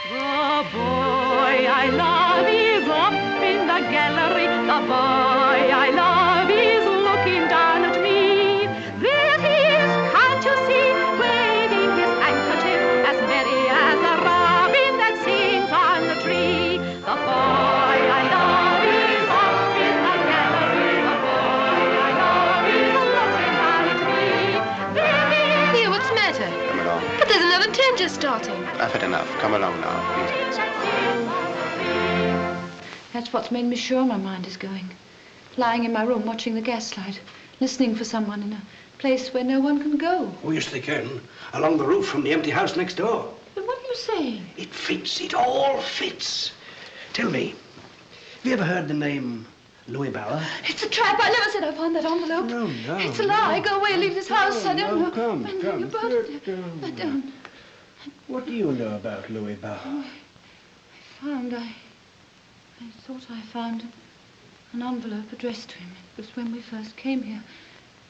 S18: The boy I love is up in the gallery. The boy I love is looking down at me. There he is, can't you see, waving his handkerchief as merry as a robin that sings on the tree. The boy I love is up in the gallery. The boy I love is looking down at me. There he is.
S4: Here, what's the matter?
S9: Come along.
S4: But there's another tent just starting.
S9: I've had enough. Come along now, please.
S4: That's what's made me sure my mind is going. Lying in my room watching the gaslight, listening for someone in a place where no one can go.
S7: Oh, yes, they can. Along the roof from the empty house next door.
S4: But what are you saying?
S7: It fits. It all fits. Tell me, have you ever heard the name Louis Bauer?
S4: It's a trap. I never said I found that envelope.
S7: No.
S4: It's a lie. Go away. Leave this house. I don't know.
S7: Come.
S4: I don't.
S7: What do you know about Louis Bauer?
S4: I thought I found an envelope addressed to him. It was when we first came here.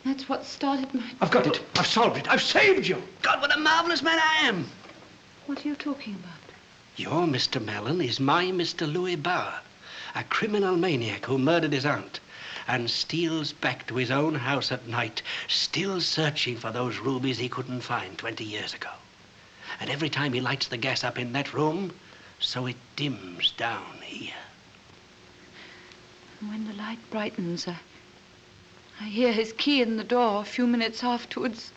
S4: That's what started my...
S7: I've got it. I've solved it. I've saved you. God, what a marvelous man I am.
S4: What are you talking about?
S7: Your Mr. Mellon is my Mr. Louis Bauer, a criminal maniac who murdered his aunt and steals back to his own house at night, still searching for those rubies he couldn't find 20 years ago. And every time he lights the gas up in that room, so it dims down here.
S4: And when the light brightens, I hear his key in the door a few minutes afterwards.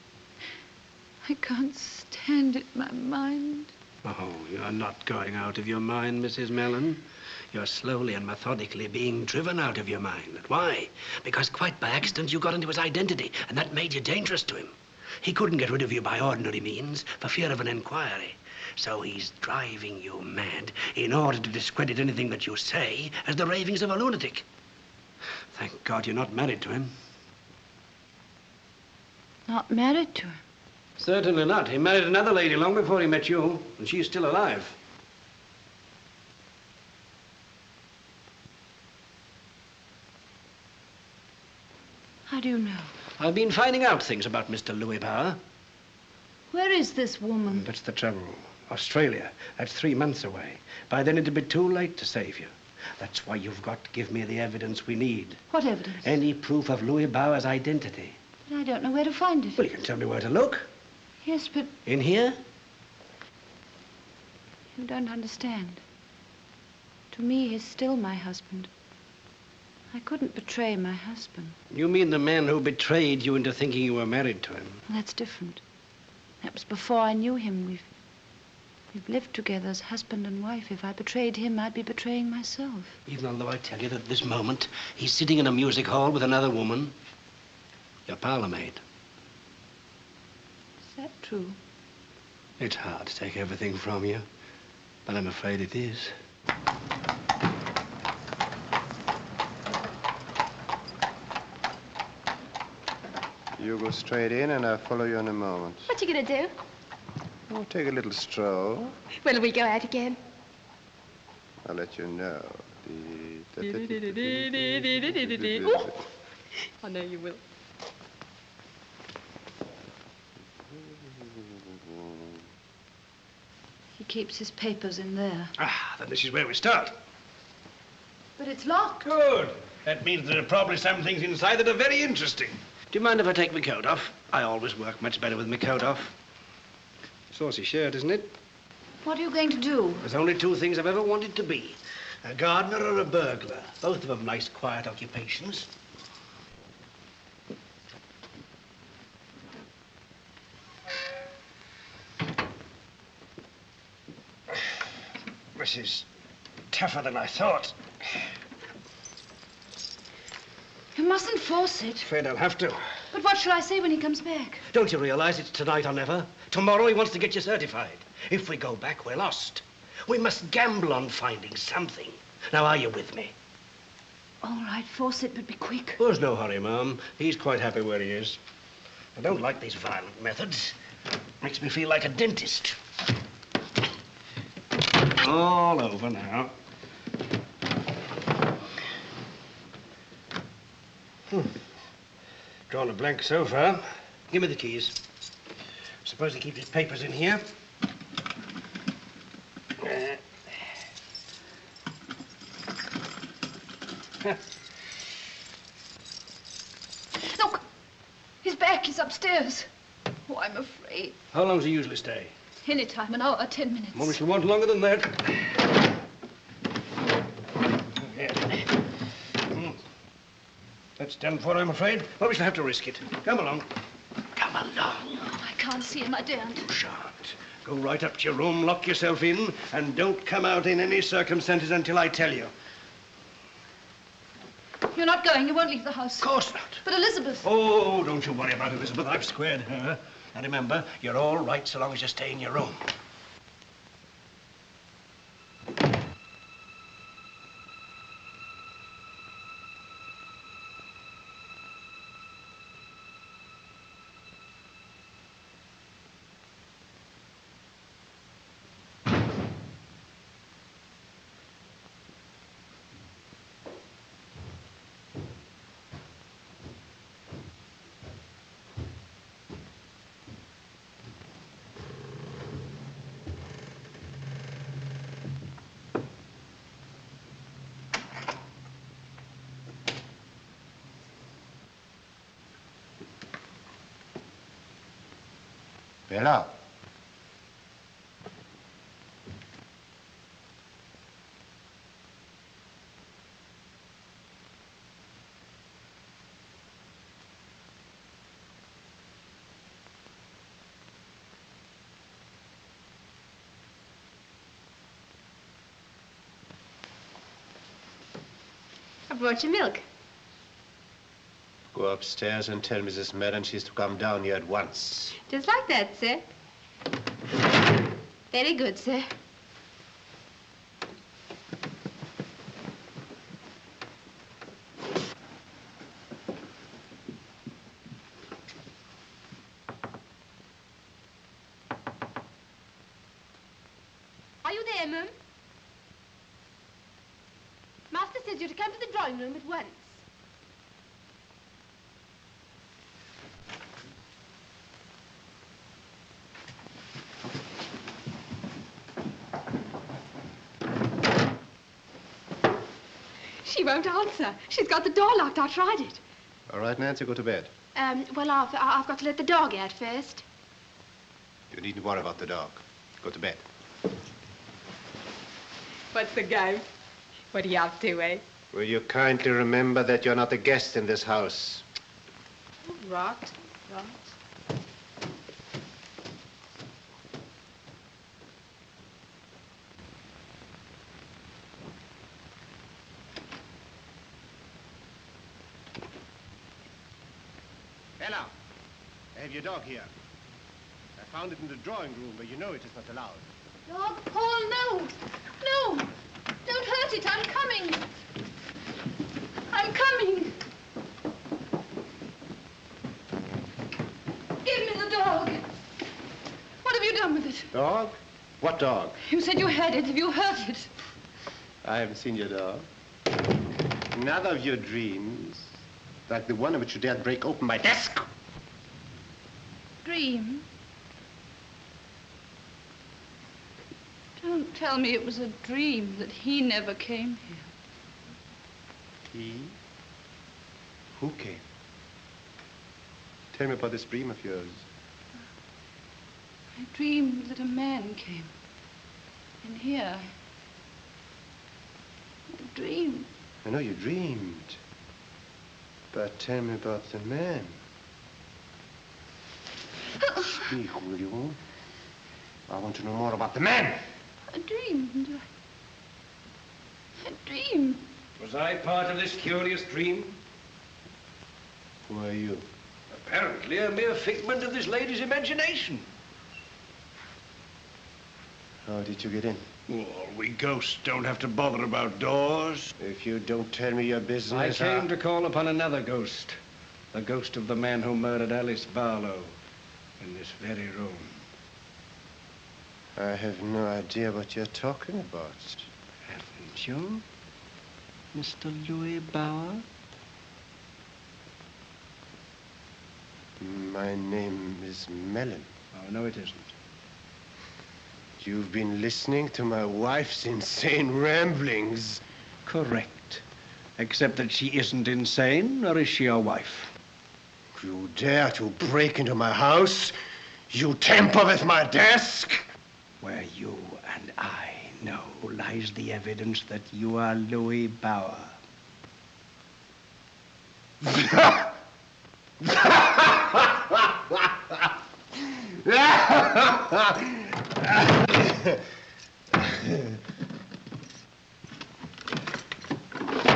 S4: I can't stand it, my mind.
S7: Oh, you're not going out of your mind, Mrs. Mellon. You're slowly and methodically being driven out of your mind. Why? Because quite by accident you got into his identity, and that made you dangerous to him. He couldn't get rid of you by ordinary means for fear of an inquiry. So he's driving you mad in order to discredit anything that you say as the ravings of a lunatic. Thank God you're not married to him.
S4: Not married to him?
S7: Certainly not. He married another lady long before he met you, and she's still alive.
S4: How do you know?
S7: I've been finding out things about Mr. Louis Bauer.
S4: Where is this woman?
S7: That's the trouble. Australia. That's 3 months away. By then it'll be too late to save you. That's why you've got to give me the evidence we need.
S4: What evidence?
S7: Any proof of Louis Bauer's identity.
S4: But I don't know where to find it.
S7: Well, you can tell me where to look.
S4: Yes, but...
S7: In here?
S4: You don't understand. To me, he's still my husband. I couldn't betray my husband.
S7: You mean the man who betrayed you into thinking you were married to him?
S4: Well, that's different. That was before I knew him. We've lived together as husband and wife. If I betrayed him, I'd be betraying myself.
S7: Even although I tell you that at this moment, he's sitting in a music hall with another woman. Your parlour maid.
S4: Is that true?
S7: It's hard to take everything from you, but I'm afraid it is.
S9: You go straight in and I'll follow you in a moment.
S13: What you gonna do?
S9: We'll take a little stroll.
S13: When'll we go out again?
S9: I'll let you know.
S16: Ooh. I know you will.
S4: He keeps his papers in there.
S7: Ah, then this is where we start.
S4: But it's locked.
S7: Good. That means there are probably some things inside that are very interesting. Do you mind if I take my coat off? I always work much better with my coat off. Saucy shirt, isn't it?
S4: What are you going to do?
S7: There's only 2 things I've ever wanted to be. A gardener or a burglar. Both of them nice, quiet occupations. This is tougher than I thought.
S4: You mustn't force it.
S7: Afraid I'll have to.
S4: But what shall I say when he comes back?
S7: Don't you realize it's tonight or never? Tomorrow he wants to get you certified. If we go back, we're lost. We must gamble on finding something. Now, are you with me?
S4: All right, Fawcett, but be quick.
S7: There's no hurry, Mum. He's quite happy where he is. I don't like these violent methods. Makes me feel like a dentist. All over now. Drawn a blank so far. Give me the keys. Suppose he keeps his papers in here.
S4: Look! He's back. He's upstairs. Oh, I'm afraid.
S7: How long does he usually stay?
S4: Any time, an hour, 10 minutes.
S7: Well, we shall want longer than that. That's done for, I'm afraid. Well, we shall have to risk it. Come along. Come along.
S4: Oh, I can't see him. I daren't.
S7: You shan't. Go right up to your room, lock yourself in, and don't come out in any circumstances until I tell you.
S4: You're not going. You won't leave the house.
S7: Of course not.
S4: But Elizabeth...
S7: Oh, don't you worry about Elizabeth. I've squared her. And remember, you're all right so long as you stay in your room.
S2: Bella.
S13: I brought you milk.
S2: Go upstairs and tell Mrs. Mellon she's to come down here at once.
S13: Just like that, sir. Very good, sir. Are you there, Mum? Master says you're to come to the drawing room at once. She won't answer. She's got the door locked. I tried it.
S2: All right, Nancy, go to bed.
S13: Well, I've got to let the dog out first.
S2: You needn't worry about the dog. Go to bed.
S16: What's the game? What are you up to, eh?
S2: Will you kindly remember that you're not a guest in this house?
S16: Right.
S2: Bella, I have your dog here. I found it in the drawing room, but you know it is not allowed.
S4: Dog, Paul, no! No! Don't hurt it. I'm coming. I'm coming. Give me the dog. What have you done with it?
S2: Dog? What dog?
S4: You said you had it. Have you hurt it?
S2: I haven't seen your dog. Another of your dreams, like the one in which you dared break open my desk.
S4: Dream? Don't tell me it was a dream that he never came here.
S2: He? Who came? Tell me about this dream of yours.
S4: I dreamed that a man came in here. I dreamed.
S2: I know you dreamed. But tell me about the man. Speak, will you? I want to know more about the man.
S4: I dreamed. I dreamed.
S7: Was I part of this curious dream?
S2: Who are you?
S7: Apparently a mere figment of this lady's imagination.
S9: How did you get in?
S7: Well, we ghosts don't have to bother about doors.
S9: If you don't tell me your business,
S7: I came to call upon another ghost. The ghost of the man who murdered Alice Barlow in this very room.
S9: I have no idea what you're talking about.
S7: Haven't you, Mr. Louis Bauer?
S9: My name is Mellon.
S7: Oh, no, it isn't.
S9: You've been listening to my wife's insane ramblings.
S7: Correct. Except that she isn't insane, or is she your wife?
S9: You dare to break into my house? You tamper with my desk?
S7: Where you and I know lies the evidence that you are Louis Bauer.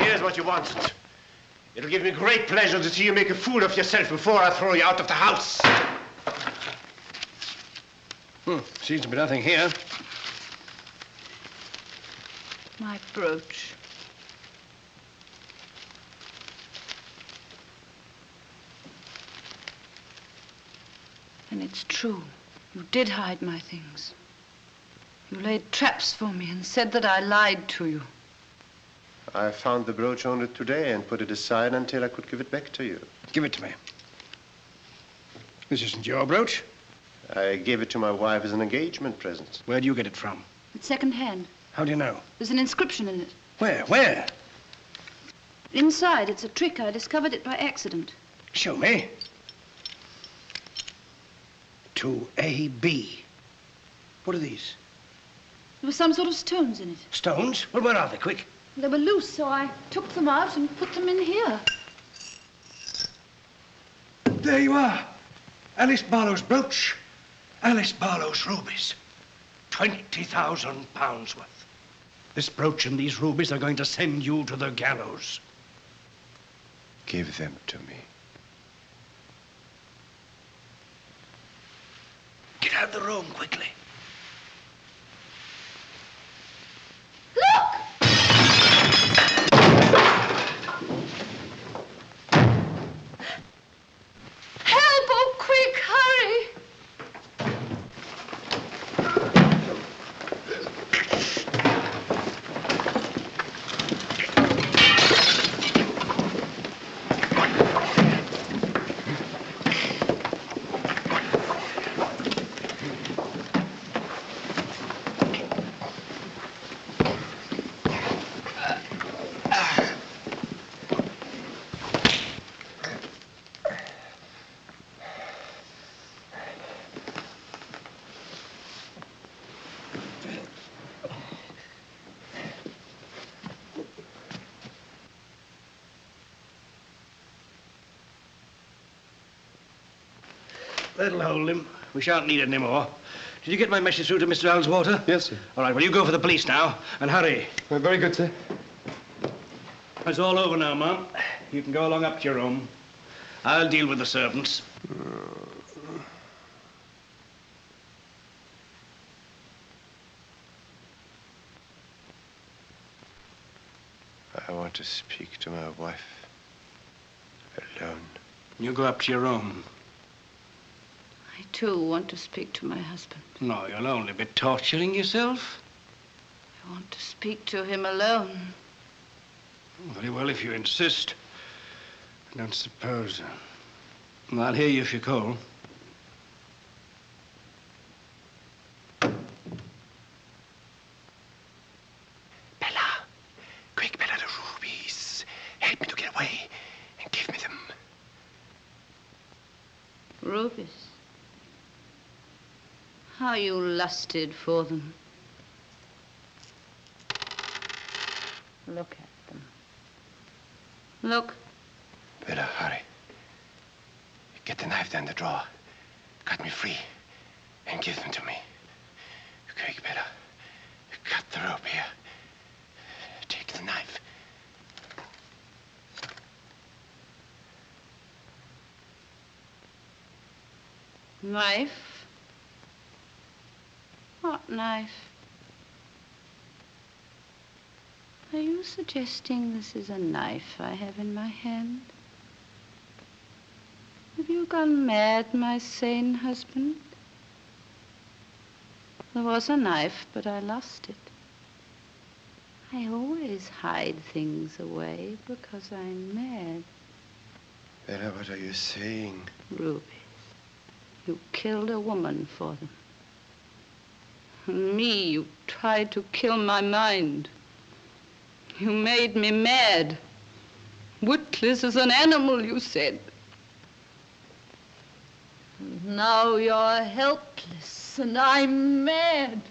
S2: Here's what you wanted. It'll give me great pleasure to see you make a fool of yourself before I throw you out of the house.
S7: Seems to be nothing here.
S4: My brooch. And it's true. You did hide my things. You laid traps for me and said that I lied to you.
S9: I found the brooch only today and put it aside until I could give it back to you.
S7: Give it to me. This isn't your brooch.
S9: I gave it to my wife as an engagement present.
S7: Where'd you get it from?
S4: It's second-hand.
S7: How do you know?
S4: There's an inscription in it.
S7: Where? Where?
S4: Inside. It's a trick. I discovered it by accident.
S7: Show me. To A.B. What are these?
S4: There were some sort of stones in it.
S7: Stones? Well, where are they? Quick.
S4: They were loose, so I took them out and put them in here.
S7: There you are. Alice Barlow's brooch. Alice Barlow's rubies. £20,000 worth. This brooch and these rubies are going to send you to the gallows.
S9: Give them to me.
S7: Get out of the room quickly.
S4: Look! Help! Oh, quick, hurry!
S7: That'll hold him. We shan't need it anymore. Did you get my message through to Mr. Alswater?
S14: Yes, sir.
S7: All right, well, you go for the police now, and hurry.
S14: Very good, sir.
S7: It's all over now, Mum. You can go along up to your room. I'll deal with the servants.
S9: I want to speak to my wife alone.
S7: You go up to your room.
S4: I, too, want to speak to my husband.
S7: No, you'll only be torturing yourself.
S4: I want to speak to him alone.
S7: Very well, if you insist. I don't suppose. I'll hear you if you call.
S2: Bella, quick, Bella, the rubies. Help me to get away and give me them.
S4: Rubies. How you lusted for them. Look at them. Look.
S2: Bella, hurry. Get the knife down the drawer. Cut me free and give them to me. Quick, Bella. Cut the rope here. Take the knife.
S4: Knife? What knife? Are you suggesting this is a knife I have in my hand? Have you gone mad, my sane husband? There was a knife, but I lost it. I always hide things away because I'm mad.
S9: Bella, what are you saying?
S4: Rubies. You killed a woman for them. And me, you tried to kill my mind. You made me mad. Witless as an animal, you said. And now you're helpless, and I'm mad.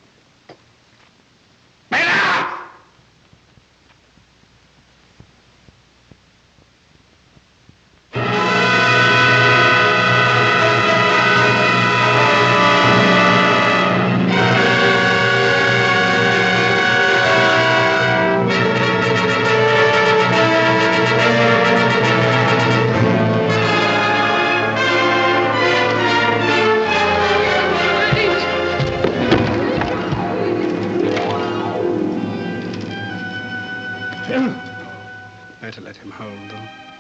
S7: Better let him hold them.